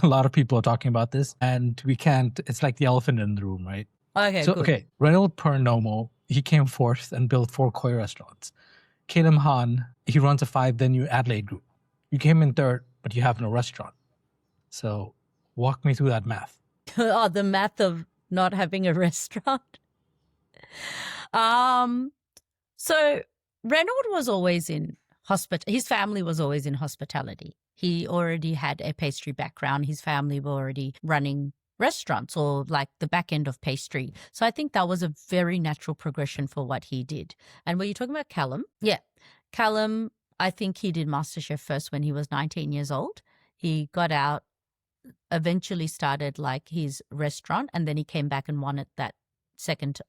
A lot of people are talking about this, and it's like the elephant in the room, right? Okay, so, good. Okay, Reynold Pernomo, he came fourth and built 4 koi restaurants. Kalam Han, he runs a 5-venue Adelaide group. You came in third, but you have no restaurant. So walk me through that math. Oh, the math of not having a restaurant. So Reynold was always in his family was always in hospitality. He already had a pastry background. His family were already running restaurants or like the back end of pastry. So I think that was a very natural progression for what he did. And were you talking about Callum? Yeah. Callum, I think he did MasterChef first when he was 19 years old. He got out, eventually started like his restaurant, and then he came back and won it that second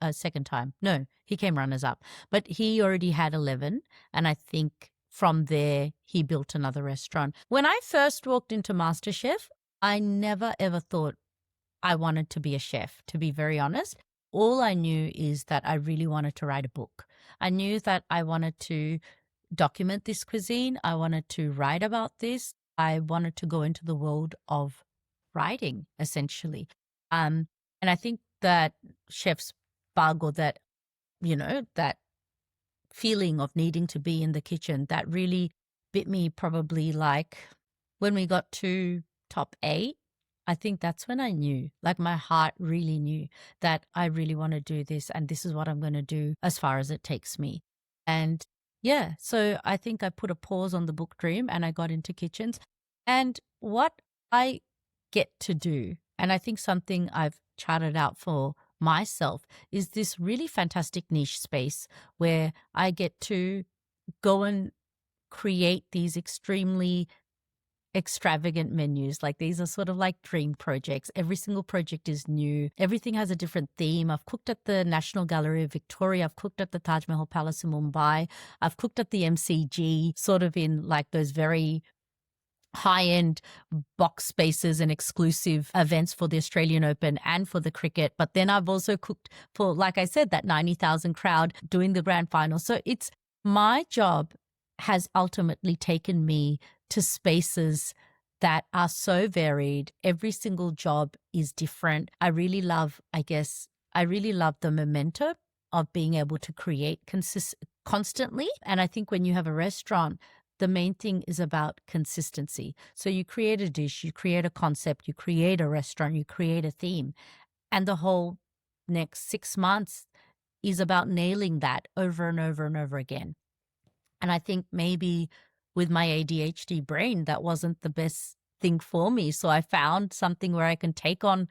time. No, he came runners up. But he already had 11, and I think from there he built another restaurant. When I first walked into MasterChef, I never ever thought I wanted to be a chef, to be very honest. All I knew is that I really wanted to write a book. I knew that I wanted to document this cuisine. I wanted to write about this. I wanted to go into the world of writing, essentially. And I think that chef's bug, or that, that feeling of needing to be in the kitchen, that really bit me probably like when we got to top 8. I think that's when I knew, like my heart really knew that I really want to do this, and this is what I'm going to do as far as it takes me. And yeah, so I think I put a pause on the book dream and I got into kitchens. And what I get to do, and I think something I've charted out for myself, is this really fantastic niche space where I get to go and create these extremely extravagant menus. Like, these are sort of like dream projects. Every single project is new. Everything has a different theme. I've cooked at the National Gallery of Victoria. I've cooked at the Taj Mahal Palace in Mumbai. I've cooked at the MCG, sort of in like those very high-end box spaces and exclusive events for the Australian Open and for the cricket. But then I've also cooked for, like I said, that 90,000 crowd doing the grand final. So it's my job has ultimately taken me to spaces that are so varied. Every single job is different. I really love the momentum of being able to create constantly. And I think when you have a restaurant, the main thing is about consistency. So you create a dish, you create a concept, you create a restaurant, you create a theme. And the whole next 6 months is about nailing that over and over and over again. And I think maybe with my ADHD brain, that wasn't the best thing for me. So I found something where I can take on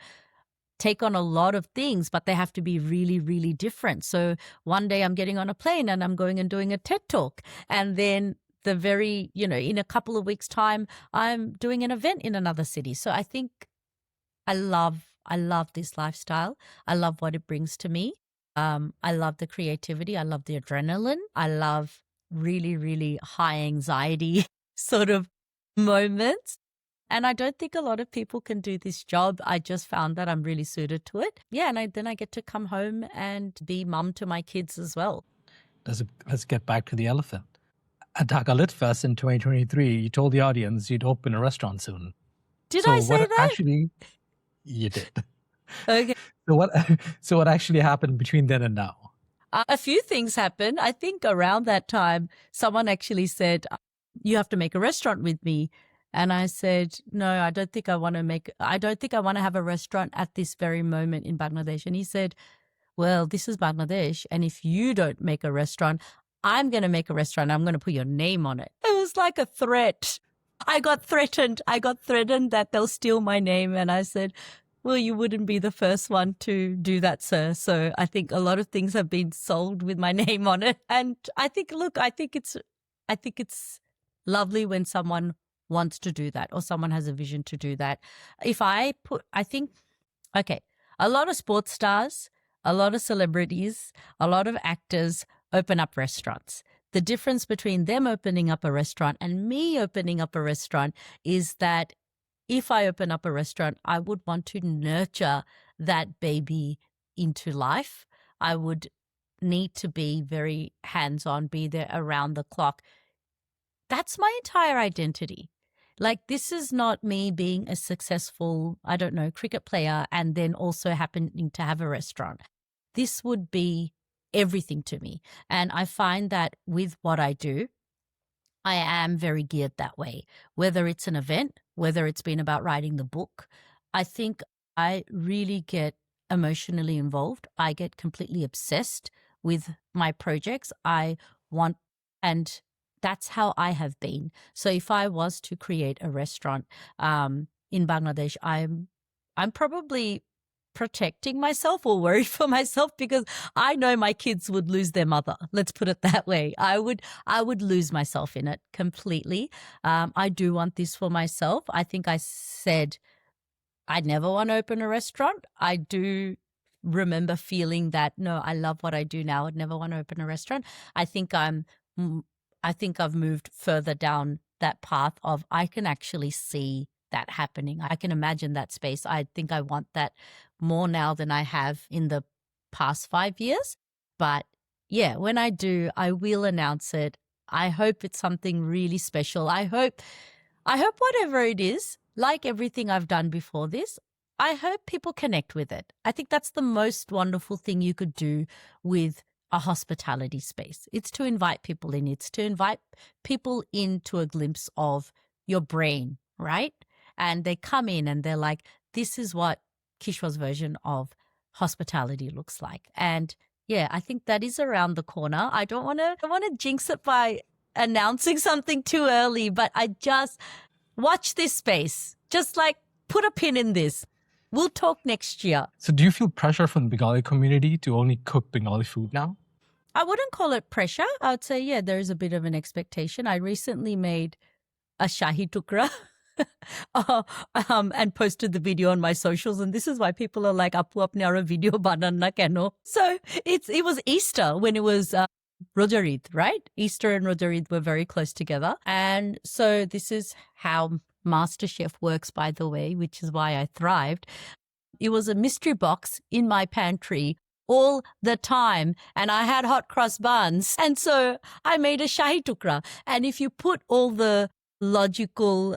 a lot of things, but they have to be really, really different. So one day I'm getting on a plane and I'm going and doing a TED Talk. And then in a couple of weeks' time, I'm doing an event in another city. So I think I love this lifestyle. I love what it brings to me. I love the creativity. I love the adrenaline. I love really, really high anxiety sort of moments. And I don't think a lot of people can do this job. I just found that I'm really suited to it. Yeah, and then I get to come home and be mum to my kids as well. Let's get back to the elephant. At Dhaka Lit Fest in 2023, you told the audience you'd open a restaurant soon. Did I say that? Actually, you did. Okay. So what actually happened between then and now? A few things happened. I think around that time, someone actually said, you have to make a restaurant with me. And I said, no, I don't think I want to have a restaurant at this very moment in Bangladesh. And he said, well, this is Bangladesh. And if you don't make a restaurant, I'm going to make a restaurant. I'm going to put your name on it. It was like a threat. I got threatened that they'll steal my name. And I said, well, you wouldn't be the first one to do that, sir. So I think a lot of things have been sold with my name on it. And I think it's lovely when someone wants to do that or someone has a vision to do that. A lot of sports stars, a lot of celebrities, a lot of actors open up restaurants. The difference between them opening up a restaurant and me opening up a restaurant is that if I open up a restaurant, I would want to nurture that baby into life. I would need to be very hands-on, be there around the clock. That's my entire identity. Like, this is not me being a successful, cricket player and then also happening to have a restaurant. This would be everything to me. And I find that with what I do, I am very geared that way. Whether it's an event, whether it's been about writing the book, I think I really get emotionally involved. I get completely obsessed with my projects. I want, and that's how I have been. So if I was to create a restaurant in Bangladesh, I'm probably protecting myself or worried for myself because I know my kids would lose their mother. Let's put it that way. I would lose myself in it completely. I do want this for myself. I think I said I never want to open a restaurant. I do remember feeling that, no, I love what I do now. I'd never want to open a restaurant. I think I've moved further down that path of I can actually see that happening. I can imagine that space. I think I want that more now than I have in the past 5 years. But yeah, when I do, I will announce it. I hope it's something really special. I hope whatever it is, like everything I've done before this, I hope people connect with it. I think that's the most wonderful thing you could do with a hospitality space. It's to invite people in. It's to invite people into a glimpse of your brain, right? And they come in and they're like, this is what Kishwar's version of hospitality looks like. And yeah, I think that is around the corner. I don't want to jinx it by announcing something too early, but I just watch this space. Just like put a pin in this. We'll talk next year. So do you feel pressure from the Bengali community to only cook Bengali food now? I wouldn't call it pressure. I would say, yeah, there is a bit of an expectation. I recently made a Shahi Tukra and posted the video on my socials. And this is why people are like, Apu apne aro video banan na keno. So it was Easter when it was Rojar Eid, right? Easter and Rojar Eid were very close together. And so this is how MasterChef works, by the way, which is why I thrived. It was a mystery box in my pantry all the time, and I had hot cross buns. And so I made a Shahi Tukra. And if you put all the logical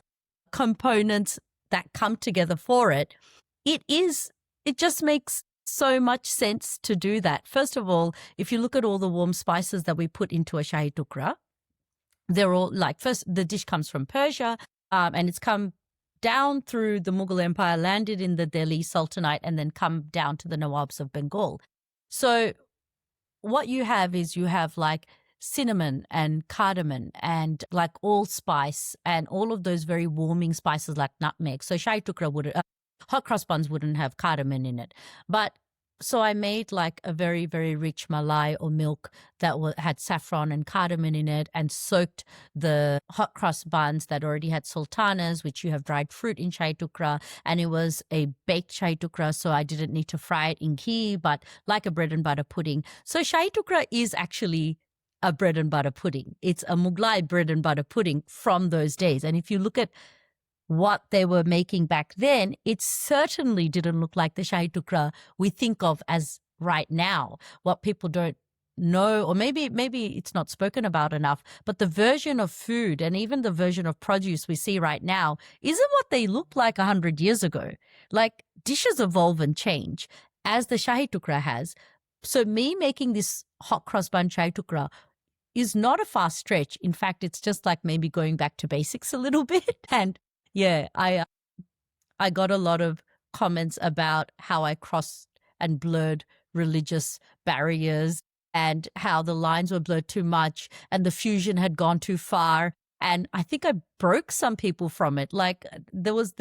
components that come together for it, it just makes so much sense to do that. First of all, if you look at all the warm spices that we put into a Shahi Tukra, they're all like, first, the dish comes from Persia, and it's come down through the Mughal Empire, landed in the Delhi Sultanate, and then come down to the Nawabs of Bengal. So what you have is like cinnamon and cardamom and like allspice and all of those very warming spices like nutmeg. So Shahi Tukra hot cross buns wouldn't have cardamom in it. But so I made like a very, very rich malai or milk that had saffron and cardamom in it, and soaked the hot cross buns that already had sultanas, which you have dried fruit in Shahi Tukra. And it was a baked Shahi Tukra, so I didn't need to fry it in ghee, but like a bread and butter pudding. So Shahi Tukra is actually a bread and butter pudding. It's a Mughlai bread and butter pudding from those days. And if you look at what they were making back then, it certainly didn't look like the Shahi Tukra we think of as right now. What people don't know, or maybe it's not spoken about enough, but the version of food and even the version of produce we see right now isn't what they looked like 100 years ago. Like, dishes evolve and change, as the Shahi Tukra has. So me making this hot cross bun Shahi Tukra is not a fast stretch. In fact, it's just like maybe going back to basics a little bit. And yeah, I got a lot of comments about how I crossed and blurred religious barriers and how the lines were blurred too much and the fusion had gone too far. And I think I broke some people from it. Like there was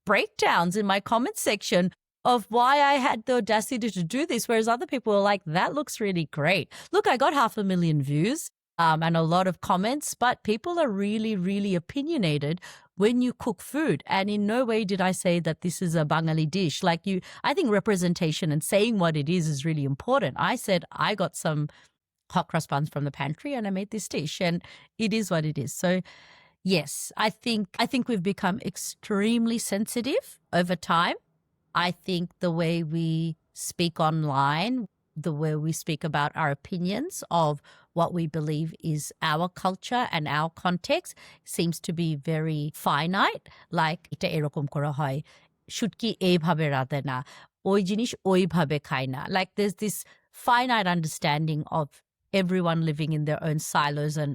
breakdowns in my comment section of why I had the audacity to do this, whereas other people were like, that looks really great. Look, I got 500,000 views and a lot of comments, but people are really, really opinionated when you cook food. And in no way did I say that this is a Bengali dish. I think representation and saying what it is really important. I said I got some hot cross buns from the pantry and I made this dish, and it is what it is. So yes, I think we've become extremely sensitive over time. I think the way we speak online, the way we speak about our opinions of what we believe is our culture and our context seems to be very finite. Like, এটা এরকম করা হয়, শুটকি এইভাবে রাঁধে না, ওই জিনিস ওইভাবে খায় না. Like, there's this finite understanding of everyone living in their own silos and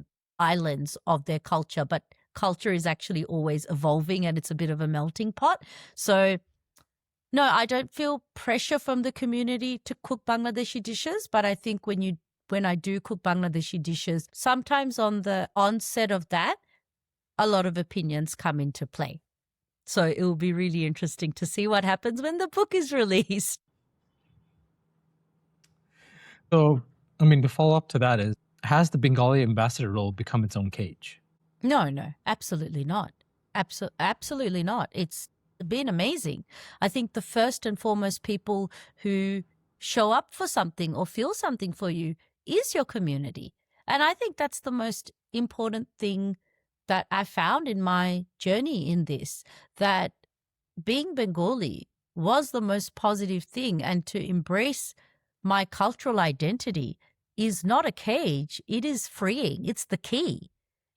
islands of their culture. But culture is actually always evolving and it's a bit of a melting pot. So no, I don't feel pressure from the community to cook Bangladeshi dishes, but I think when you when I do cook Bangladeshi dishes, sometimes on the onset of that, a lot of opinions come into play. So it will be really interesting to see what happens when the book is released. So, I mean, the follow-up to that is, has the Bengali ambassador role become its own cage? No, absolutely not. Absolutely not. It's been amazing. I think the first and foremost people who show up for something or feel something for you is your community. And I think that's the most important thing that I found in my journey in this, that being Bengali was the most positive thing, and to embrace my cultural identity is not a cage. It is freeing. It's the key.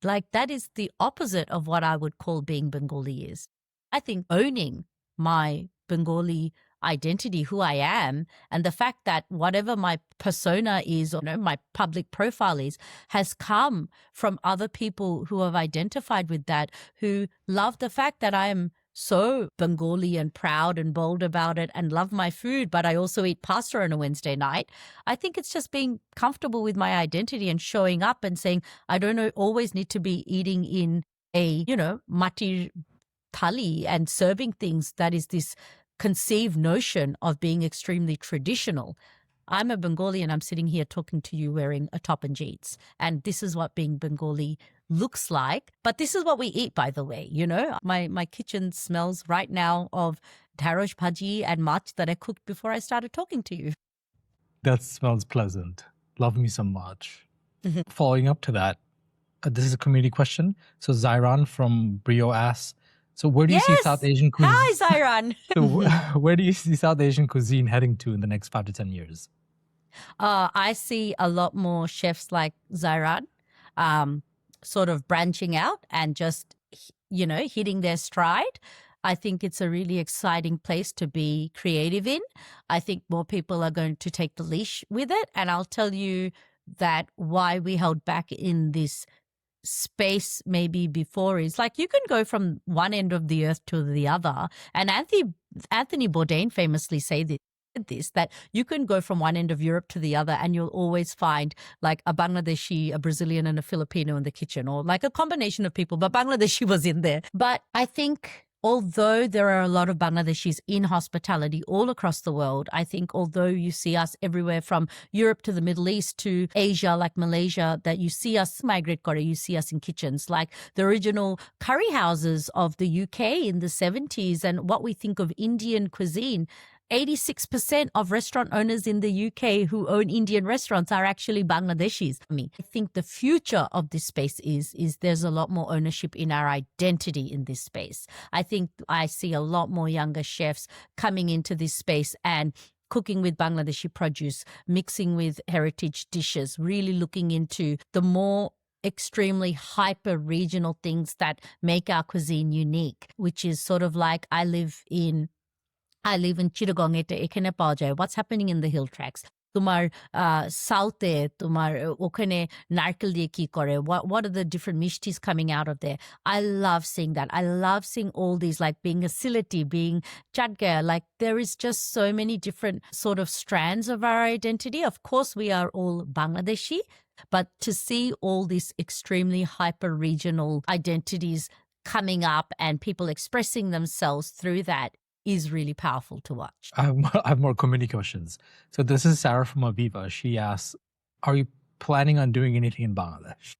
Like, that is the opposite of what I would call being Bengali is. I think owning my Bengali identity, who I am, and the fact that whatever my persona is, or my public profile is, has come from other people who have identified with that, who love the fact that I am so Bengali and proud and bold about it and love my food, but I also eat pasta on a Wednesday night. I think it's just being comfortable with my identity and showing up and saying, I don't always need to be eating in a, mati thali and serving things that is this conceived notion of being extremely traditional. I'm a Bengali and I'm sitting here talking to you wearing a top and jeans. And this is what being Bengali looks like. But this is what we eat, by the way. My kitchen smells right now of dharosh bhaji and mach that I cooked before I started talking to you. That smells pleasant. Love me some mach. Following up to that, this is a community question. So Zairan from Brio asks, so where do you see South Asian cuisine? Hi, Zairan. So where do you see South Asian cuisine heading to in the next 5 to 10 years? I see a lot more chefs like Zairan sort of branching out and just, hitting their stride. I think it's a really exciting place to be creative in. I think more people are going to take the leash with it. And I'll tell you that why we held back in this space maybe before is, like, you can go from one end of the earth to the other. And Anthony Bourdain famously said this, that you can go from one end of Europe to the other and you'll always find like a Bangladeshi, a Brazilian and a Filipino in the kitchen, or like a combination of people, but Bangladeshi was in there. But I think although there are a lot of Bangladeshis in hospitality all across the world, I think although you see us everywhere from Europe to the Middle East to Asia, like Malaysia, that you see us migrate Korea, you see us in kitchens, like the original curry houses of the UK in the 70s, and what we think of Indian cuisine. 86% of restaurant owners in the UK who own Indian restaurants are actually Bangladeshis. I think the future of this space is there's a lot more ownership in our identity in this space. I think I see a lot more younger chefs coming into this space and cooking with Bangladeshi produce, mixing with heritage dishes, really looking into the more extremely hyper regional things that make our cuisine unique, which is sort of like I live in Chittagong, এখানে পাওয়া যায় what's happening in the hill tracks. তোমার সাউথে তোমার ওখানে নারকেল দিয়ে কি করে, what are the different mishtis coming out of there. I love seeing that. I love seeing all these, like being a silati, being chadga, like there is just so many different sort of strands of our identity. Of course we are all Bangladeshi, but to see all these extremely hyper regional identities coming up and people expressing themselves through that is really powerful to watch. I have more community questions. So this is Sarah from Aviva. She asks, are you planning on doing anything in Bangladesh?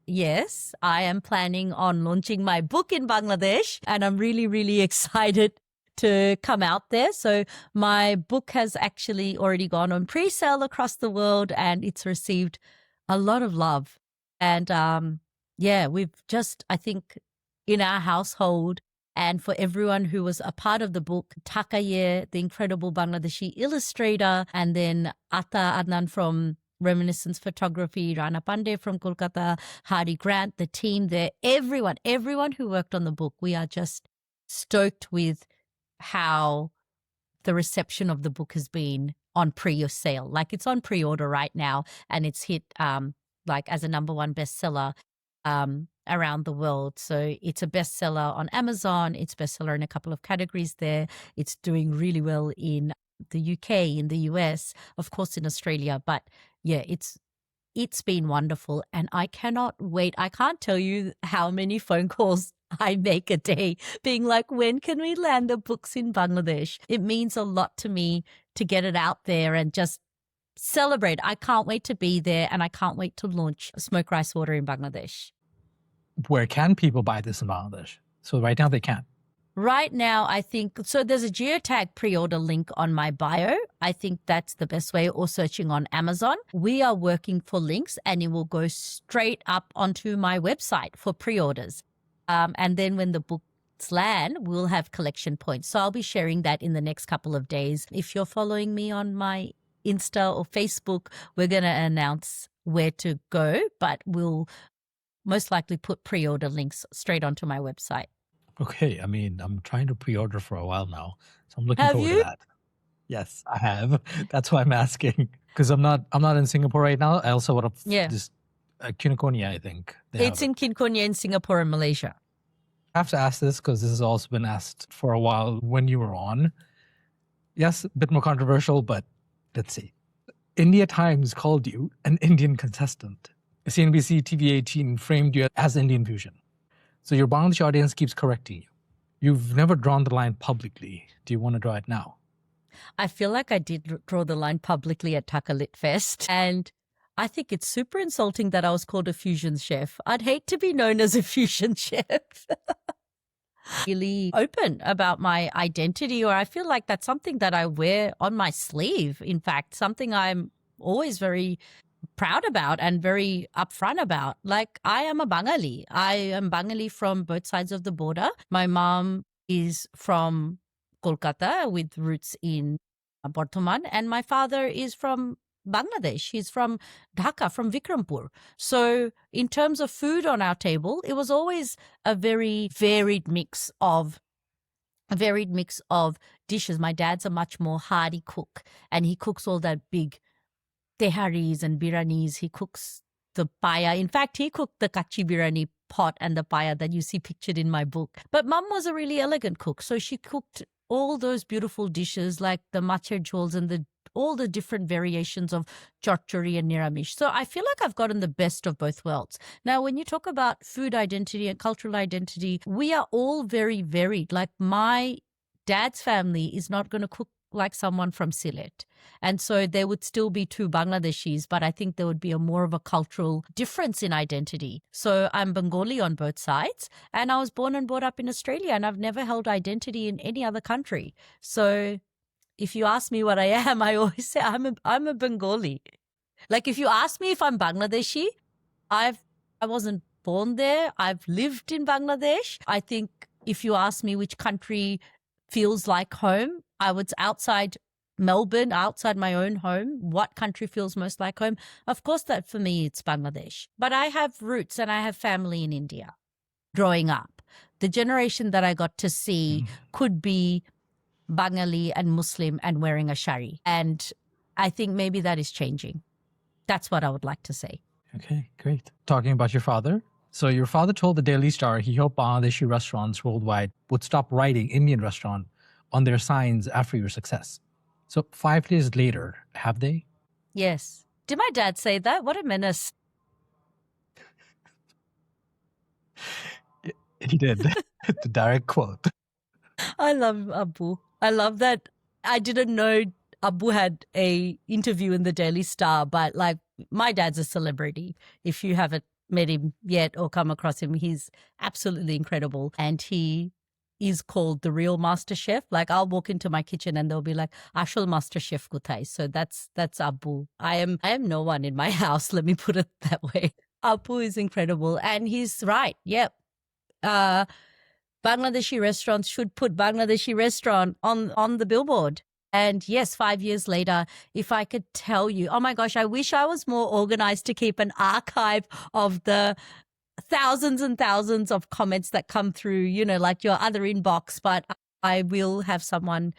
Yes, I am planning on launching my book in Bangladesh, and I'm really, really excited to come out there. So my book has actually already gone on pre-sale across the world, and it's received a lot of love. And we've just, I think, in our household, and for everyone who was a part of the book, Dhaka, the incredible Bangladeshi illustrator, and then Ata Adnan from Reminiscence Photography, Rana Pandey from Kolkata, Hardy Grant, the team there, everyone who worked on the book, we are just stoked with how the reception of the book has been on pre-sale. Like, it's on pre-order right now, and it's hit like as a #1 bestseller around the world. So it's a bestseller on Amazon. It's bestseller in a couple of categories there. It's doing really well in the UK, in the US, of course in Australia. But yeah, it's been wonderful, and I cannot wait. I can't tell you how many phone calls I make a day being like, when can we land the books in Bangladesh? It means a lot to me to get it out there and just celebrate. I can't wait to be there, and I can't wait to launch Smoke Rice Water in Bangladesh. Where can people buy this in Bangladesh? So right now they can. Right now, I think, so there's a geotag pre-order link on my bio. I think that's the best way, or searching on Amazon. We are working for links, and it will go straight up onto my website for pre-orders. And then when the books land, we'll have collection points. So I'll be sharing that in the next couple of days. If you're following me on my Insta or Facebook, we're going to announce where to go, but we'll most likely put pre-order links straight onto my website. Okay, I mean, I'm trying to pre-order for a while now, so I'm looking Have forward you? to that. Yes, I have. That's why I'm asking, because I'm not in Singapore right now. I also want to Yeah. just Kinokuniya, I think. It's in Kinkonia in Singapore and Malaysia. I have to ask this because this has also been asked for a while when you were on. Yes, a bit more controversial, but let's see. India Times called you an Indian contestant. CNBC TV18 framed you as Indian fusion. So your Bangladeshi audience keeps correcting you. You've never drawn the line publicly. Do you want to draw it now? I feel like I did draw the line publicly at Dhaka Lit Fest, and I think it's super insulting that I was called a fusion chef. I'd hate to be known as a fusion chef. Really open about my identity, or I feel like that's something that I wear on my sleeve. In fact, something I'm always very proud about and very upfront about. Like, I am a Bengali. I am Bengali from both sides of the border. My mom is from Kolkata with roots in Bardhaman, and my father is from Bangladesh. He's from Dhaka, from Vikrampur. So in terms of food on our table, it was always a very varied mix of dishes. My dad's a much more hearty cook, and he cooks all that big teharis and biranis. He cooks the paya. In fact, he cooked the kachi birani pot and the paya that you see pictured in my book. But mum was a really elegant cook. So she cooked all those beautiful dishes like the machar jhols and all the different variations of chorchuri and niramish. So I feel like I've gotten the best of both worlds. Now, when you talk about food identity and cultural identity, we are all very varied. Like, my dad's family is not going to cook like someone from Sylhet. And so there would still be two Bangladeshis, but I think there would be more of a cultural difference in identity. So I'm Bengali on both sides, and I was born and brought up in Australia, and I've never held identity in any other country. So if you ask me what I am, I always say I'm a Bengali. Like, if you ask me if I'm Bangladeshi, I wasn't born there. I've lived in Bangladesh. I think if you ask me which country feels like home, I was outside Melbourne, outside my own home. What country feels most like home? Of course, that for me, it's Bangladesh. But I have roots and I have family in India. Growing up, the generation that I got to see could be Bengali and Muslim and wearing a shari. And I think maybe that is changing. That's what I would like to say. Okay, great. Talking about your father. So your father told the Daily Star he hoped Bangladeshi restaurants worldwide would stop writing Indian restaurant on their signs after your success. So 5 days later, have they? Yes. Did my dad say that? What a menace. He did. The direct quote. I love Abu. I love that. I didn't know Abu had a interview in the Daily Star, but like, my dad's a celebrity. If you haven't met him yet or come across him, he's absolutely incredible. And he is called the real MasterChef. Like, I'll walk into my kitchen and they'll be like, Ashal MasterChef Kuthai. So that's Abu. I am no one in my house. Let me put it that way. Abu is incredible. And he's right. Yep. Bangladeshi restaurants should put Bangladeshi restaurant on the billboard. And yes, 5 years later, if I could tell you, oh my gosh, I wish I was more organized to keep an archive of the thousands and thousands of comments that come through, you know, like your other inbox. But I will have someone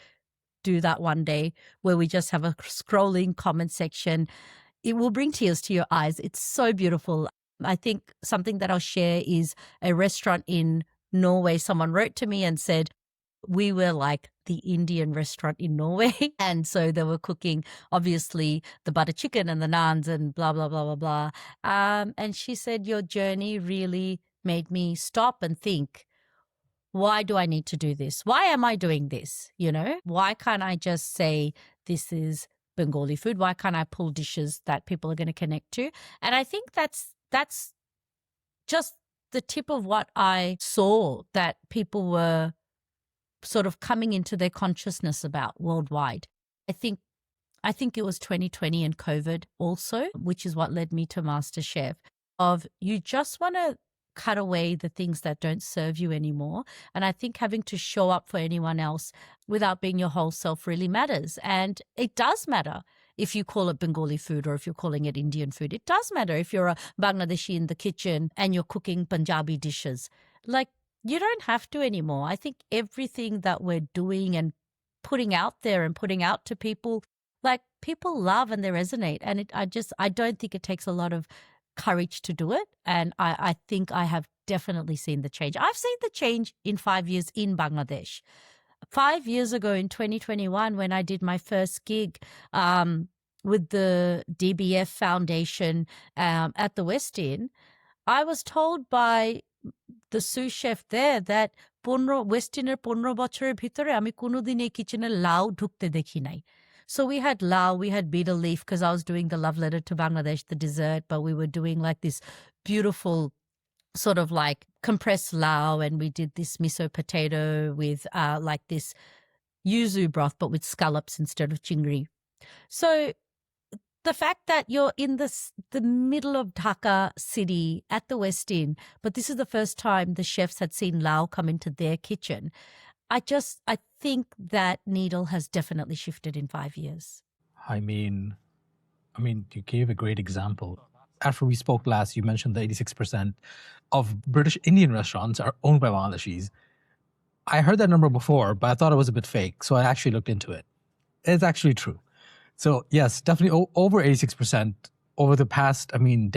do that one day, where we just have a scrolling comment section. It will bring tears to your eyes. It's so beautiful. I think something that I'll share is a restaurant in Norway. Someone wrote to me and said, We were like the Indian restaurant in Norway. And so they were cooking, obviously, the butter chicken and the naans and blah, blah, blah, blah, blah. And she said, your journey really made me stop and think, why do I need to do this? Why am I doing this? You know, why can't I just say this is Bengali food? Why can't I pull dishes that people are going to connect to? And I think that's just the tip of what I saw that people were sort of coming into their consciousness about worldwide. I think it was 2020 and COVID also, which is what led me to MasterChef, of you just want to cut away the things that don't serve you anymore. And I think having to show up for anyone else without being your whole self really matters. And it does matter if you call it Bengali food or if you're calling it Indian food. It does matter if you're a Bangladeshi in the kitchen and you're cooking Punjabi dishes. Like, you don't have to anymore. I think everything that we're doing and putting out there and putting out to people, like, people love and they resonate. And I don't think it takes a lot of courage to do it. And I think I have definitely seen the change. I've seen the change in 5 years in Bangladesh. 5 years ago in 2021, when I did my first gig with the DBF Foundation at the West Inn, I was told by the sous chef there that West Inner 15 বছরের ভিতরে আমি কোনোদিন এই কিচেনে লাউ ঢুকতে দেখি নাই. So we had lao, we had betel leaf, because I was doing the love letter to Bangladesh, the dessert, but we were doing like this beautiful sort of like compressed lao, and we did this miso potato with like this yuzu broth, but with scallops instead of chingri. So the fact that you're in the middle of Dhaka city at the West Inn, but this is the first time the chefs had seen lao come into their kitchen. I think that needle has definitely shifted in 5 years. I mean, you gave a great example. After we spoke last, you mentioned that 86% of British Indian restaurants are owned by Bangladeshis. I heard that number before, but I thought it was a bit fake, so I actually looked into it. It's actually true. So yes, definitely over 86% over the past,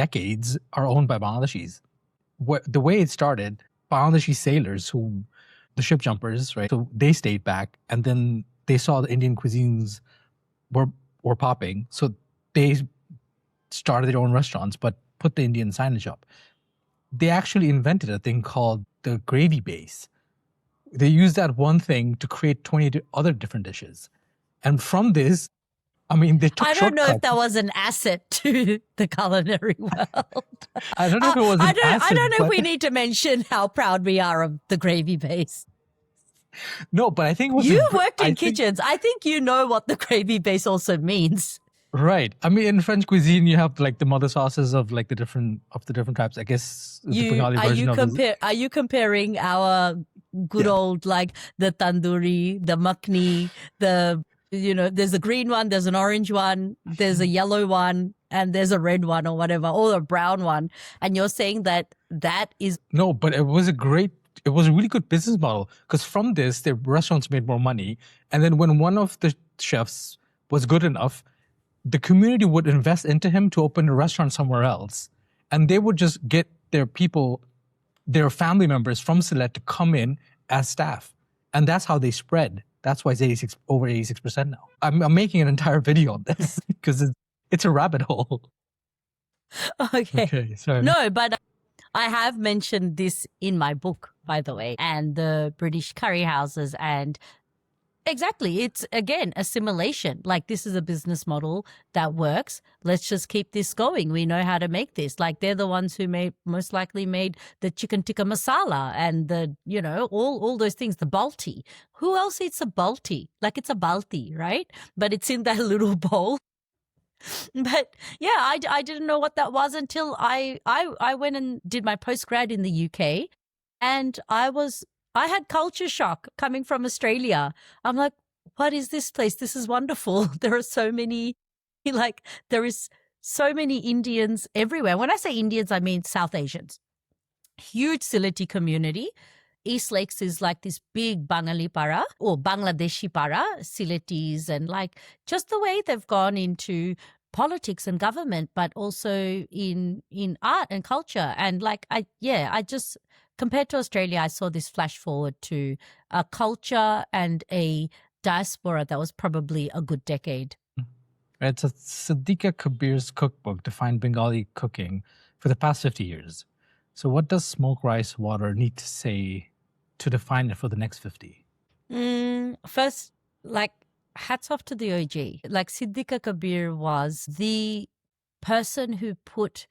decades are owned by Bangladeshis. The way it started, Bangladeshi sailors the ship jumpers, right? So they stayed back, and then they saw the Indian cuisines were popping. So they started their own restaurants, but put the Indian signage up. They actually invented a thing called the gravy base. They used that one thing to create 20 other different dishes. And from this, they took I don't know if shortcuts. that was an asset to the culinary world. I don't know if it was an asset. I don't know if we need to mention how proud we are of the gravy base. No, but I think it was... You worked in kitchens. I think you know what the gravy base also means. Right. In French cuisine, you have like the mother sauces of like the different types. I guess the Bengali version of it. Are you comparing our good old, like the tandoori, the makhni, there's a green one, there's an orange one, there's a yellow one, and there's a red one or whatever, or a brown one. And you're saying that is... No, but it was a really good business model, because from this, the restaurants made more money. And then when one of the chefs was good enough, the community would invest into him to open a restaurant somewhere else. And they would just get their family members from Sylhet to come in as staff. And that's how they spread. That's why it's over 86% now. I'm making an entire video on this because it's a rabbit hole. Okay, sorry. No, but I have mentioned this in my book, by the way, and the British curry houses. And exactly, it's, again, assimilation. Like, this is a business model that works. Let's just keep this going. We know how to make this. Like, they're the ones who most likely made the chicken tikka masala and the, all those things, the balti. Who else eats a balti? Like, it's a balti, right? But it's in that little bowl. But yeah, I didn't know what that was until I went and did my postgrad in the UK, and I had culture shock coming from Australia. I'm like, what is this place? This is wonderful. There are so many, there is so many Indians everywhere. When I say Indians, I mean South Asians. Huge Sylheti community. East Lakes is like this big Bangali para or Bangladeshi para, Sylhetis, and like just the way they've gone into politics and government, but also in art and culture. And like, I just compared to Australia, I saw this flash forward to a culture and a diaspora that was probably a good decade. It's a Siddika Kabir's cookbook defined Bengali cooking for the past 50 years. So what does smoked rice water need to say to define it for the next 50? First, like, hats off to the OG. Like, Siddika Kabir was the person who put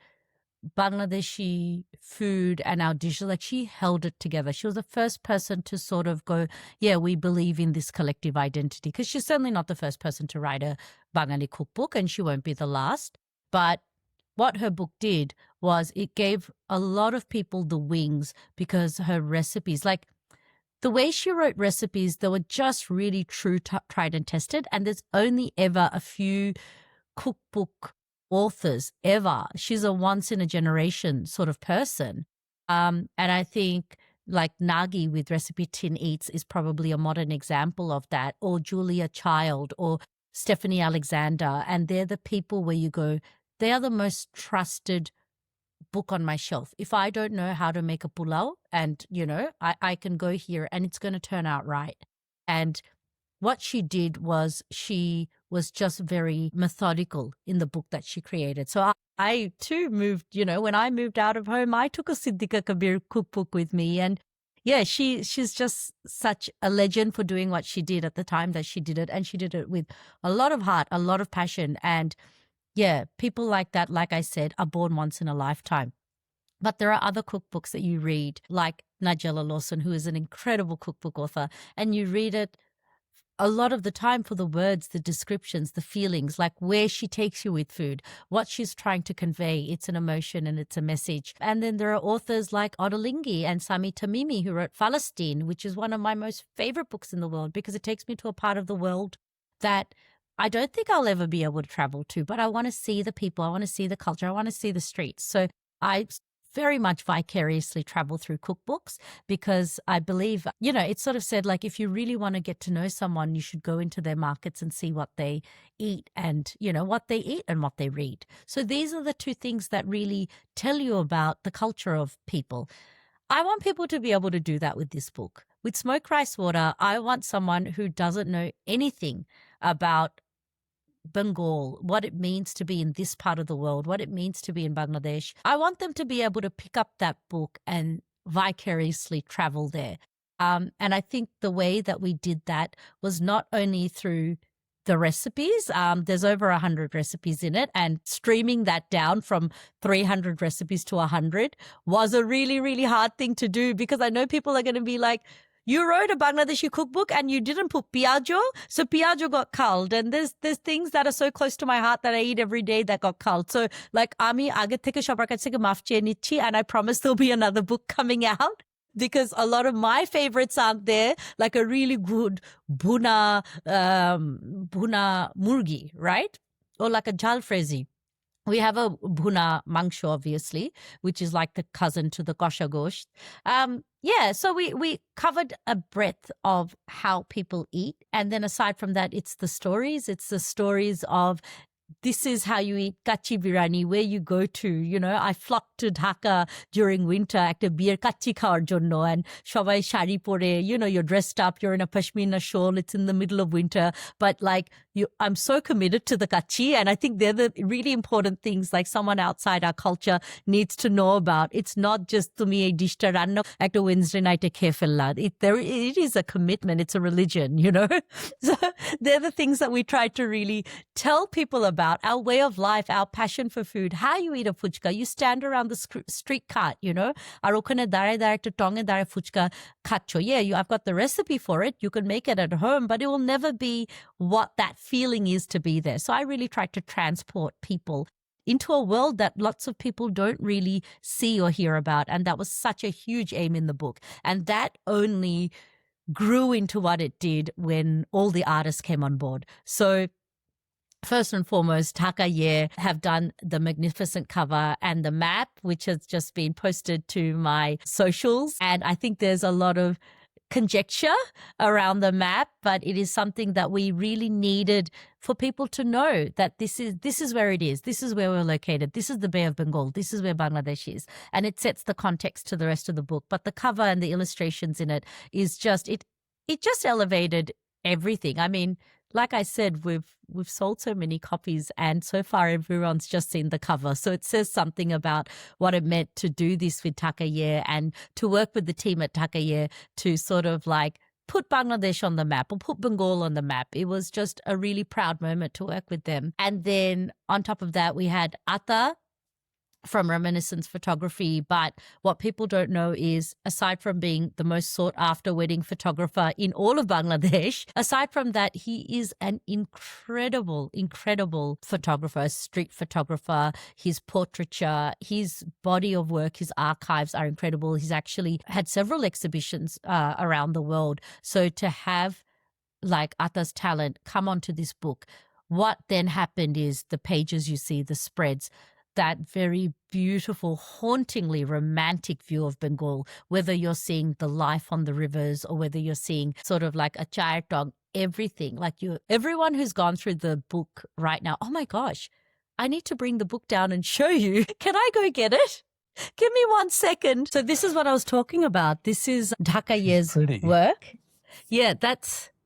Bangladeshi food and our dishes, like, she held it together. She was the first person to sort of go, yeah, we believe in this collective identity, because she's certainly not the first person to write a Bengali cookbook, and she won't be the last. But what her book did was it gave a lot of people the wings, because her recipes, like the way she wrote recipes, they were just really true, tried and tested. And there's only ever a few cookbook authors ever. She's a once in a generation sort of person. And I think like Nagi with Recipe Tin Eats is probably a modern example of that, or Julia Child or Stephanie Alexander. And they're the people where you go, they are the most trusted book on my shelf. If I don't know how to make a pulao, and I can go here and it's going to turn out right. And what she did was she was just very methodical in the book that she created. So I too moved, when I moved out of home, I took a Siddika Kabir cookbook with me. And yeah, she's just such a legend for doing what she did at the time that she did it. And she did it with a lot of heart, a lot of passion. And yeah, people like that, like I said, are born once in a lifetime. But there are other cookbooks that you read, like Nigella Lawson, who is an incredible cookbook author, and you read it a lot of the time for the words, the descriptions, the feelings, like where she takes you with food, what she's trying to convey. It's an emotion and it's a message. And then there are authors like Ottolenghi and Sami Tamimi, who wrote Palestine, which is one of my most favorite books in the world, because it takes me to a part of the world that I don't think I'll ever be able to travel to, but I want to see the people, I want to see the culture, I want to see the streets. So I very much vicariously travel through cookbooks, because I believe, it's sort of said, like, if you really want to get to know someone, you should go into their markets and see what they eat and, what they eat and what they read. So these are the two things that really tell you about the culture of people. I want people to be able to do that with this book. With Smoked Rice Water, I want someone who doesn't know anything about Bengal, what it means to be in this part of the world, what it means to be in Bangladesh. I want them to be able to pick up that book and vicariously travel there. And I think the way that we did that was not only through the recipes, there's over 100 recipes in it, and streaming that down from 300 recipes to 100 was a really, really hard thing to do, because I know people are going to be like, you wrote a Bangladeshi cookbook and you didn't put piajo, so piajo got culled. And there's things that are so close to my heart that I eat every day that got culled. So like ami age theke shobar kache theke maaf cheye nichhi, and I promise there'll be another book coming out, because a lot of my favorites aren't there, like a really good bhuna murgi, right? Or like a jalfrezi. We have a bhuna mangsho, obviously, which is like the cousin to the kosha gosht. So we covered a breadth of how people eat. And then aside from that, it's the stories. It's the stories of, this is how you eat kachi biryani, where you go to. I flocked to Dhaka during winter, একটা বিয়ের kachi খাওয়ার জন্য, and সবাই শাড়ি পরে, you're dressed up, you're in a pashmina shawl, it's in the middle of winter, but like I'm so committed to the kachi, and I think they're the really important things like someone outside our culture needs to know about. It's not just তুমি এই ডিশটা রান্না একটা Wednesday night খেয়ে ফেললা. It is a commitment, it's a religion, So they're the things that we try to really tell people about, our way of life, our passion for food, how you eat a fuchka. You stand around the street cart, আর ওখানে দাঁড়ায় দাঁড়ায় একটা টঙে দাঁড়ায় ফুচকা খাচ্ছো. Yeah, I've got the recipe for it. You can make it at home, but it will never be what that feeling is to be there. So I really try to transport people into a world that lots of people don't really see or hear about. And that was such a huge aim in the book. And that only grew into what it did when all the artists came on board. So first and foremost, Dhaka have done the magnificent cover and the map, which has just been posted to my socials. And I think there's a lot of conjecture around the map, but it is something that we really needed for people to know that this is where it is. This is where we're located. This is the Bay of Bengal. This is where Bangladesh is. And it sets the context to the rest of the book. But the cover and the illustrations in it is just, it just elevated everything. I mean, like I said, we've sold so many copies and so far everyone's just seen the cover. So it says something about what it meant to do this with Dhaka and to work with the team at Dhaka to sort of like put Bangladesh on the map or put Bengal on the map. It was just a really proud moment to work with them. And then on top of that, we had Atta from Reminiscence Photography. But what people don't know is, aside from being the most sought after wedding photographer in all of Bangladesh, aside from that, he is an incredible photographer, street photographer. His portraiture, his body of work, his archives are incredible. He's actually had several exhibitions around the world. So to have like Atta's talent come onto this book, what then happened is the pages you see, the spreads, that very beautiful, hauntingly romantic view of Bengal, whether you're seeing the life on the rivers or whether you're seeing sort of like a chai dog, everything. Like everyone who's gone through the book right now, oh my gosh, I need to bring the book down and show you. Can I go get it? Give me 1 second. So this is what I was talking about. This is Dhaka's work. Yeah,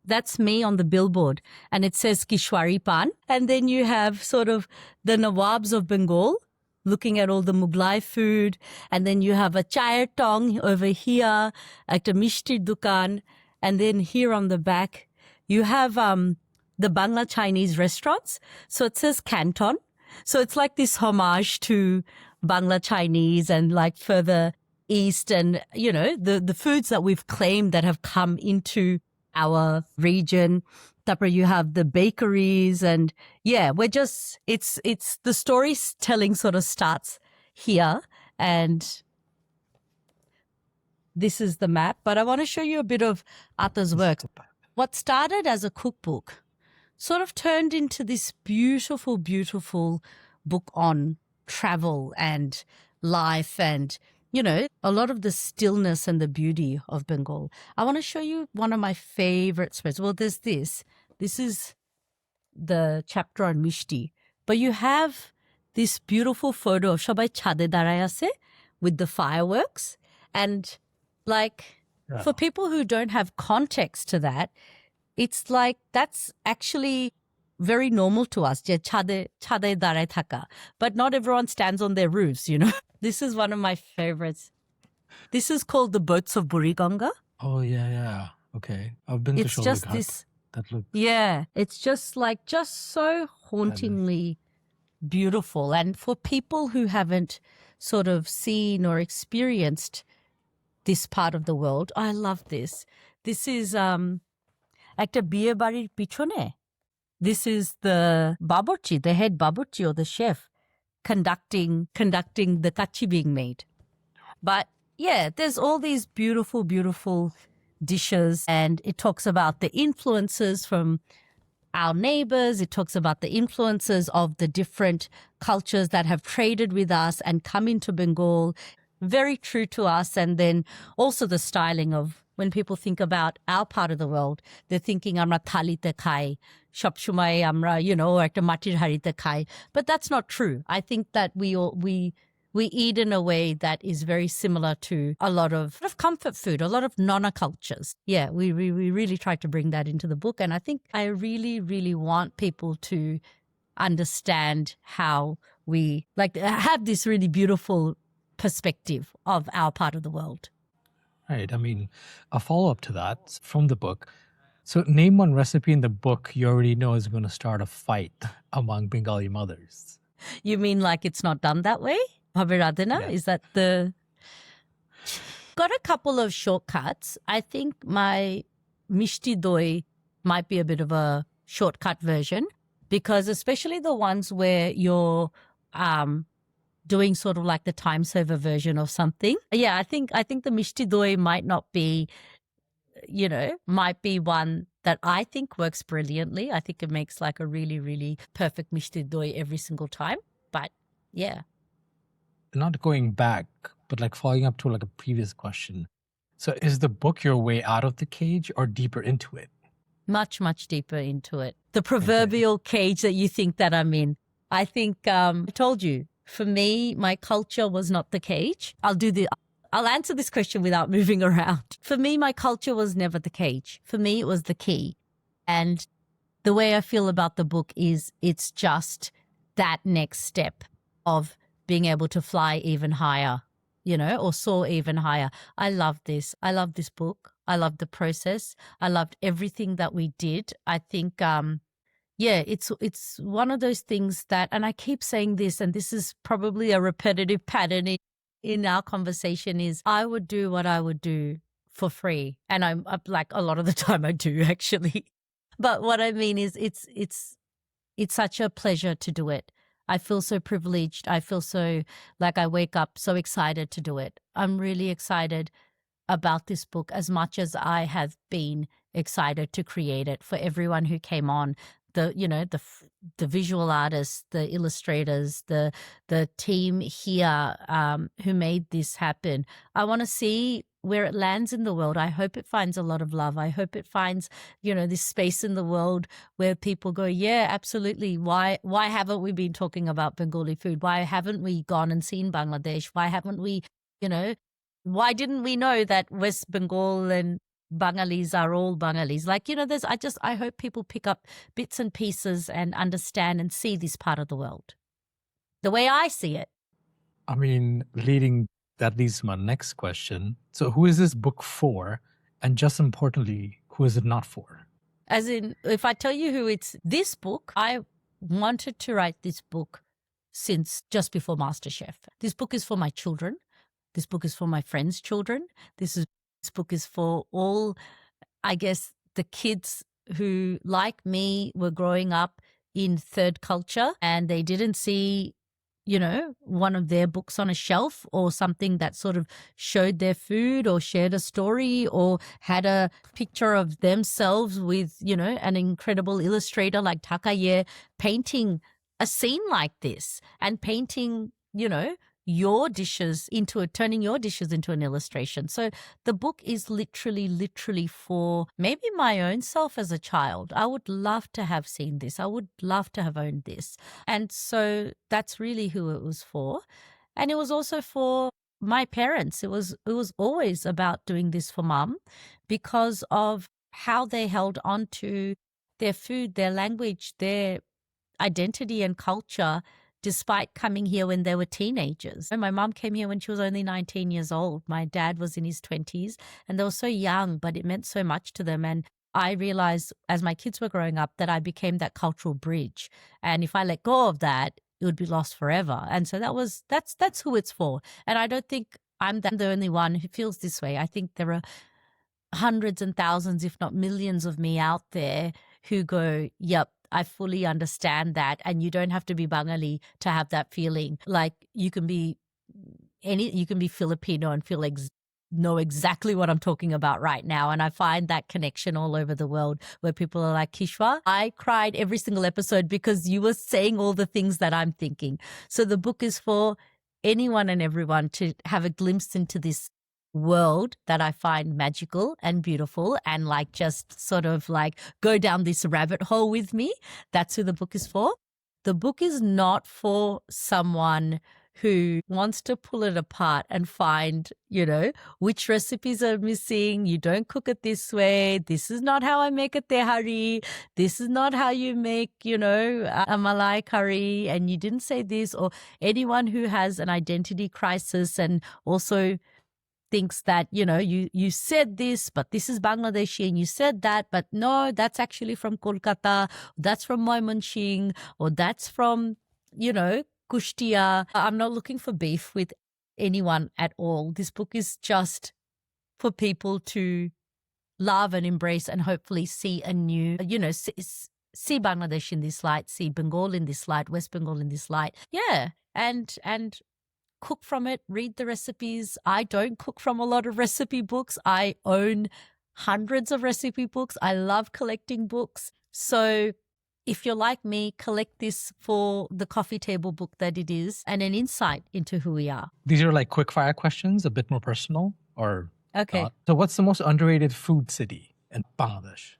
that's me on the billboard, and it says Kishwari Pan. And then you have sort of the Nawabs of Bengal looking at all the Mughlai food. And then you have a chai tong over here, like the Mishti Dukan. And then here on the back, you have the Bangla Chinese restaurants. So it says Canton. So it's like this homage to Bangla Chinese and like further east and, you know, the foods that we've claimed that have come into our region. Tapra, you have the bakeries and yeah, we're just, it's the storytelling sort of starts here and this is the map. But I want to show you a bit of Atta's work. What started as a cookbook sort of turned into this beautiful, beautiful book on travel and life and, you know, a lot of the stillness and the beauty of Bengal. I want to show you one of my favorite spreads. Well, there's this. This is the chapter on Mishti. But you have this beautiful photo of Shobai Chade Darai Ase with the fireworks. And like, for people who don't have context to that, it's like that's actually very normal to us. Chade darai thaka. But not everyone stands on their roofs, you know. This is one of my favorites. This is called the Boats of Buriganga. Oh, yeah. Okay. I've been to Shobai just Ghat. this. That looks... Yeah. It's just so hauntingly beautiful. And for people who haven't sort of seen or experienced this part of the world, I love this. This is একটা বিয়ে বাড়ির পিছনে. This is the baburchi, the head baburchi or the chef conducting the kachi being made. But yeah, there's all these beautiful, beautiful dishes and it talks about the influences from our neighbors. It talks about the influences of the different cultures that have traded with us and come into Bengal. Very true to us. And then also the styling of when people think about our part of the world, they're thinking amra thalite khai, shop shumay amra, you know, ekta matir harite khai. But that's not true. I think that we eat in a way that is very similar to a lot of comfort food, a lot of nona cultures. Yeah, we really try to bring that into the book. And I think I really, really want people to understand how we like have this really beautiful perspective of our part of the world. Right. I mean, a follow-up to that from the book. So name one recipe in the book you already know is going to start a fight among Bengali mothers. You mean like it's not done that way? Bhabiradina? Yes. Is that the... Got a couple of shortcuts. I think my mishti doi might be a bit of a shortcut version because especially the ones where you're doing sort of like the time saver version of something. Yeah, I think the mishti doi might not be, you know, might be one that I think works brilliantly. I think it makes like a really, really perfect mishti doi every single time. But yeah. Not going back, but like following up to like a previous question. So is the book your way out of the cage or deeper into it? Much, much deeper into it. The proverbial cage that you think that I'm in. I think I told you, for me, my culture was not the cage. I'll answer this question without moving around. For me, my culture was never the cage. For me, it was the key. And the way I feel about the book is it's just that next step of being able to fly even higher, or soar even higher. I love this. I love this book. I love the process. I loved everything that we did. I think, it's one of those things that, and I keep saying this, and this is probably a repetitive pattern in our conversation, is I would do what I would do for free. And I'm like, a lot of the time I do actually. But what I mean is it's such a pleasure to do it. I feel so privileged. I feel so like I wake up so excited to do it. I'm really excited about this book as much as I have been excited to create it, for everyone who came on, the visual artists, the illustrators, the team here who made this happen. I want to see where it lands in the world. I hope it finds a lot of love. I hope it finds, this space in the world where people go, yeah, absolutely. Why haven't we been talking about Bengali food? Why haven't we gone and seen Bangladesh? Why haven't we, why didn't we know that West Bengal and Bengalis are all Bengalis? I hope people pick up bits and pieces and understand and see this part of the world the way I see it. I mean, that leads to my next question. So who is this book for? And just importantly, who is it not for? As in, if I tell you who it's this book, I wanted to write this book since just before MasterChef. This book is for my children. This book is for my friends' children. This book is for all, I guess, the kids who, like me, were growing up in third culture and they didn't see, one of their books on a shelf or something that sort of showed their food or shared a story or had a picture of themselves with, an incredible illustrator like Dhaka painting a scene like this and painting, your dishes turning your dishes into an illustration. So the book is literally for maybe my own self as a child. I would love to have seen this. I would love to have owned this. And so that's really who it was for. And it was also for my parents. It was always about doing this for mum because of how they held on to their food, their language, their identity and culture, despite coming here when they were teenagers. My mom came here when she was only 19 years old. My dad was in his 20s and they were so young, but it meant so much to them. And I realized as my kids were growing up that I became that cultural bridge. And if I let go of that, it would be lost forever. And so that's who it's for. And I don't think I'm the only one who feels this way. I think there are hundreds and thousands, if not millions of me out there who go, yep, I fully understand that. And you don't have to be Bengali to have that feeling. Like you can be Filipino and know exactly what I'm talking about right now. And I find that connection all over the world where people are like, Kishwar, I cried every single episode because you were saying all the things that I'm thinking. So the book is for anyone and everyone to have a glimpse into this world that I find magical and beautiful and just sort of go down this rabbit hole with me. That's who the book is for. The book is not for someone who wants to pull it apart and find, which recipes are missing. You don't cook it this way. This is not how I make a tehari. This is not how you make, a Malai curry. And you didn't say this. Or anyone who has an identity crisis and also thinks that, you said this, but this is Bangladeshi and you said that, but no, that's actually from Kolkata, that's from Moimonching, or that's from, Kushtia. I'm not looking for beef with anyone at all. This book is just for people to love and embrace and hopefully see a new, see Bangladesh in this light, see Bengal in this light, West Bengal in this light. Yeah. And cook from it, read the recipes. I don't cook from a lot of recipe books. I own hundreds of recipe books. I love collecting books. So if you're like me, collect this for the coffee table book that it is and an insight into who we are. These are quick fire questions, a bit more personal, or Okay. So what's the most underrated food city in Bangladesh?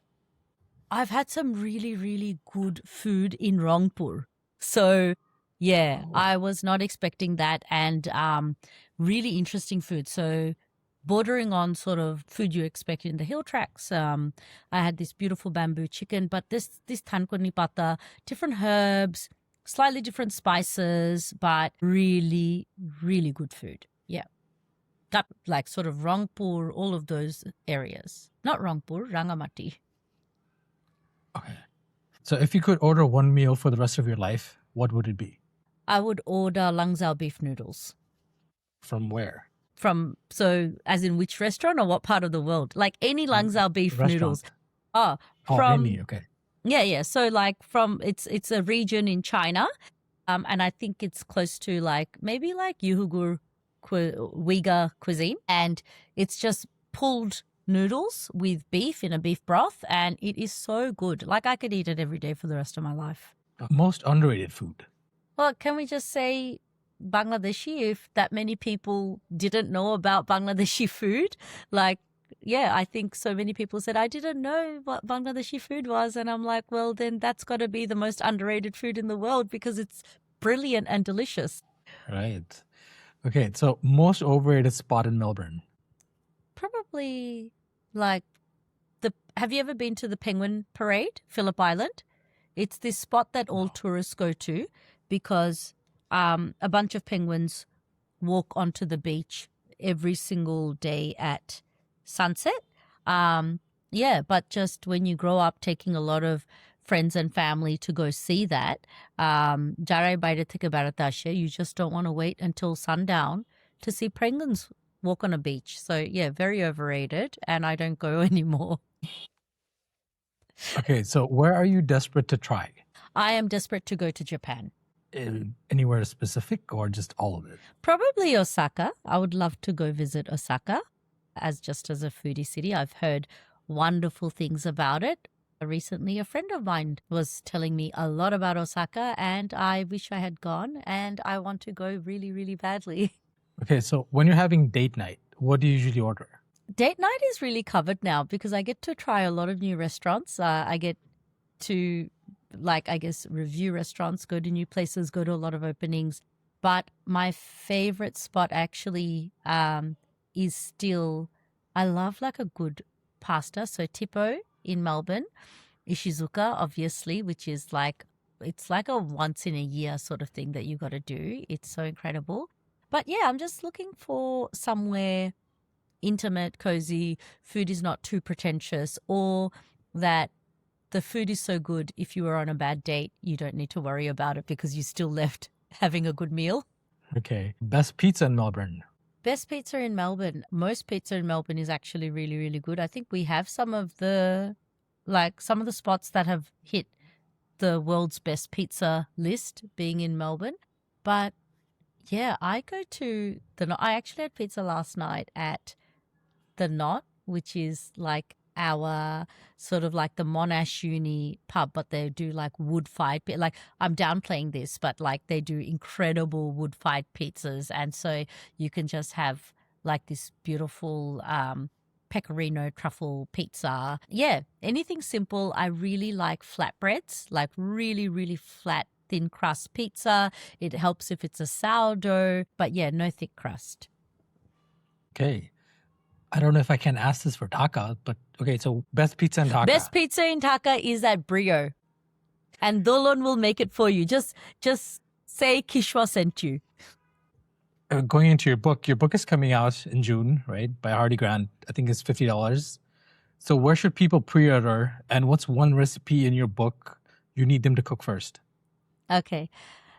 I've had some really, really good food in Rangpur. So, yeah, I was not expecting that, and really interesting food. So, bordering on sort of food you expect in the hill tracks. I had this beautiful bamboo chicken, but this tankuni pata, different herbs, slightly different spices, but really, really good food. Yeah. Got like sort of Rangpur, all of those areas. Not Rangpur, Rangamati. Okay. So if you could order one meal for the rest of your life, what would it be? I would order langzhao beef noodles. From where? So as in which restaurant or what part of the world? Like any langzhao beef noodles. Oh, any, okay. Yeah. So like it's a region in China. And I think it's close to like maybe like Uyghur cuisine. And it's just pulled noodles with beef in a beef broth, and it is so good. Like I could eat it every day for the rest of my life. Most underrated food. Well, can we just say Bangladeshi if that many people didn't know about Bangladeshi food? Like, yeah, I think so many people said, I didn't know what Bangladeshi food was. And I'm like, well, then that's got to be the most underrated food in the world because it's brilliant and delicious. Right. Okay, so most overrated spot in Melbourne. Probably like have you ever been to the Penguin Parade, Phillip Island? It's this spot that all tourists go to because a bunch of penguins walk onto the beach every single day at sunset. Yeah, but just when you grow up taking a lot of friends and family to go see that, Jarai Baire Theke Berate Ashe, you just don't want to wait until sundown to see penguins walk on a beach. So yeah, very overrated, and I don't go anymore. Okay, so where are you desperate to try? I am desperate to go to Japan. Anywhere specific or just all of it? Probably Osaka. I would love to go visit Osaka as a foodie city. I've heard wonderful things about it. Recently, a friend of mine was telling me a lot about Osaka, and I wish I had gone, and I want to go really, really badly. Okay, so when you're having date night, what do you usually order? Date night is really covered now because I get to try a lot of new restaurants. I get to, like, I guess, review restaurants, go to new places, go to a lot of openings. But my favorite spot actually is still, I love like a good pasta. So Tipo in Melbourne, Ishizuka, obviously, which is like, it's like a once in a year sort of thing that you got to do. It's so incredible. But yeah, I'm just looking for somewhere intimate, cozy, food is not too pretentious, or that the food is so good if you were on a bad date, you don't need to worry about it because you still left having a good meal. Okay. Best pizza in Melbourne? Best pizza in Melbourne. Most pizza in Melbourne is actually really, really good. I think we have some of the spots that have hit the world's best pizza list being in Melbourne. But yeah, I actually had pizza last night at the Knot, which is like our sort of like the Monash Uni pub, but they do like wood-fired, like I'm downplaying this, but like they do incredible wood-fired pizzas. And so you can just have like this beautiful pecorino truffle pizza. Yeah, anything simple. I really like flatbreads, like really, really flat, thin crust pizza. It helps if it's a sourdough, but yeah, no thick crust. Okay. I don't know if I can ask this for Dhaka, but okay, so best pizza in Dhaka. Best pizza in Dhaka is at Brio. And Dolon will make it for you. Just say Kishwar sent you. Going into your book is coming out in June, right? By Hardy Grant. I think it's $50. So where should people pre-order? And what's one recipe in your book you need them to cook first? Okay.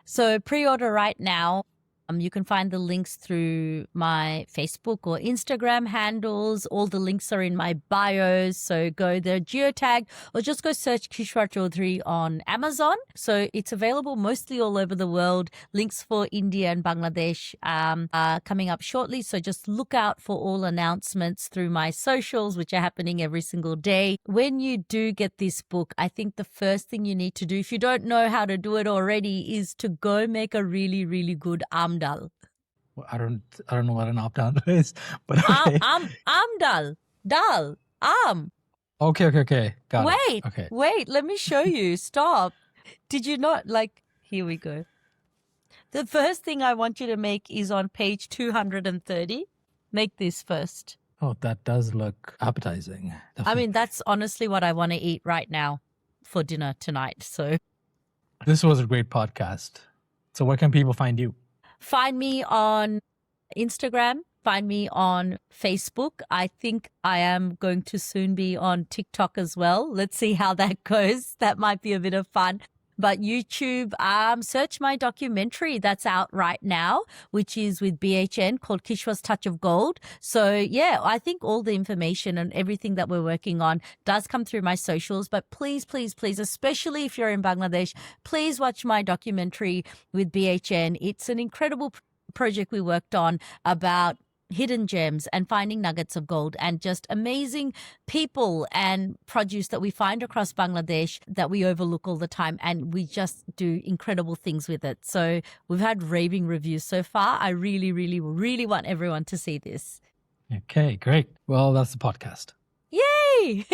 So pre-order right now. You can find the links through my Facebook or Instagram handles. All the links are in my bios. So go there, geotag, or just go search Kishwar Chowdhury on Amazon. So it's available mostly all over the world. Links for India and Bangladesh are coming up shortly. So just look out for all announcements through my socials, which are happening every single day. When you do get this book, I think the first thing you need to do, if you don't know how to do it already, is to go make a really, really good dal. I don't know what an opt-out is, but okay. Dal. Okay. Got it. Wait, Okay. wait, let me show you. Stop. Did you not here we go. The first thing I want you to make is on page 230. Make this first. Oh, that does look appetizing. I Definitely. mean, that's honestly what I want to eat right now for dinner tonight. So This was a great podcast. So where can people find you? find me on Instagram. Find me on Facebook. I think I am going to soon be on TikTok as well. Let's see how that goes. That might be a bit of fun. But YouTube, search my documentary that's out right now, which is with BHN called Kishwar's Touch of Gold. So yeah, I think all the information and everything that we're working on does come through my socials. But please, especially if you're in Bangladesh, please watch my documentary with BHN. It's an incredible project we worked on about hidden gems and finding nuggets of gold and just amazing people and produce that we find across Bangladesh that we overlook all the time, and we just do incredible things with it. So we've had raving reviews so far. I really, really, really want everyone to see this. Okay, great. Well, that's the podcast. Yay!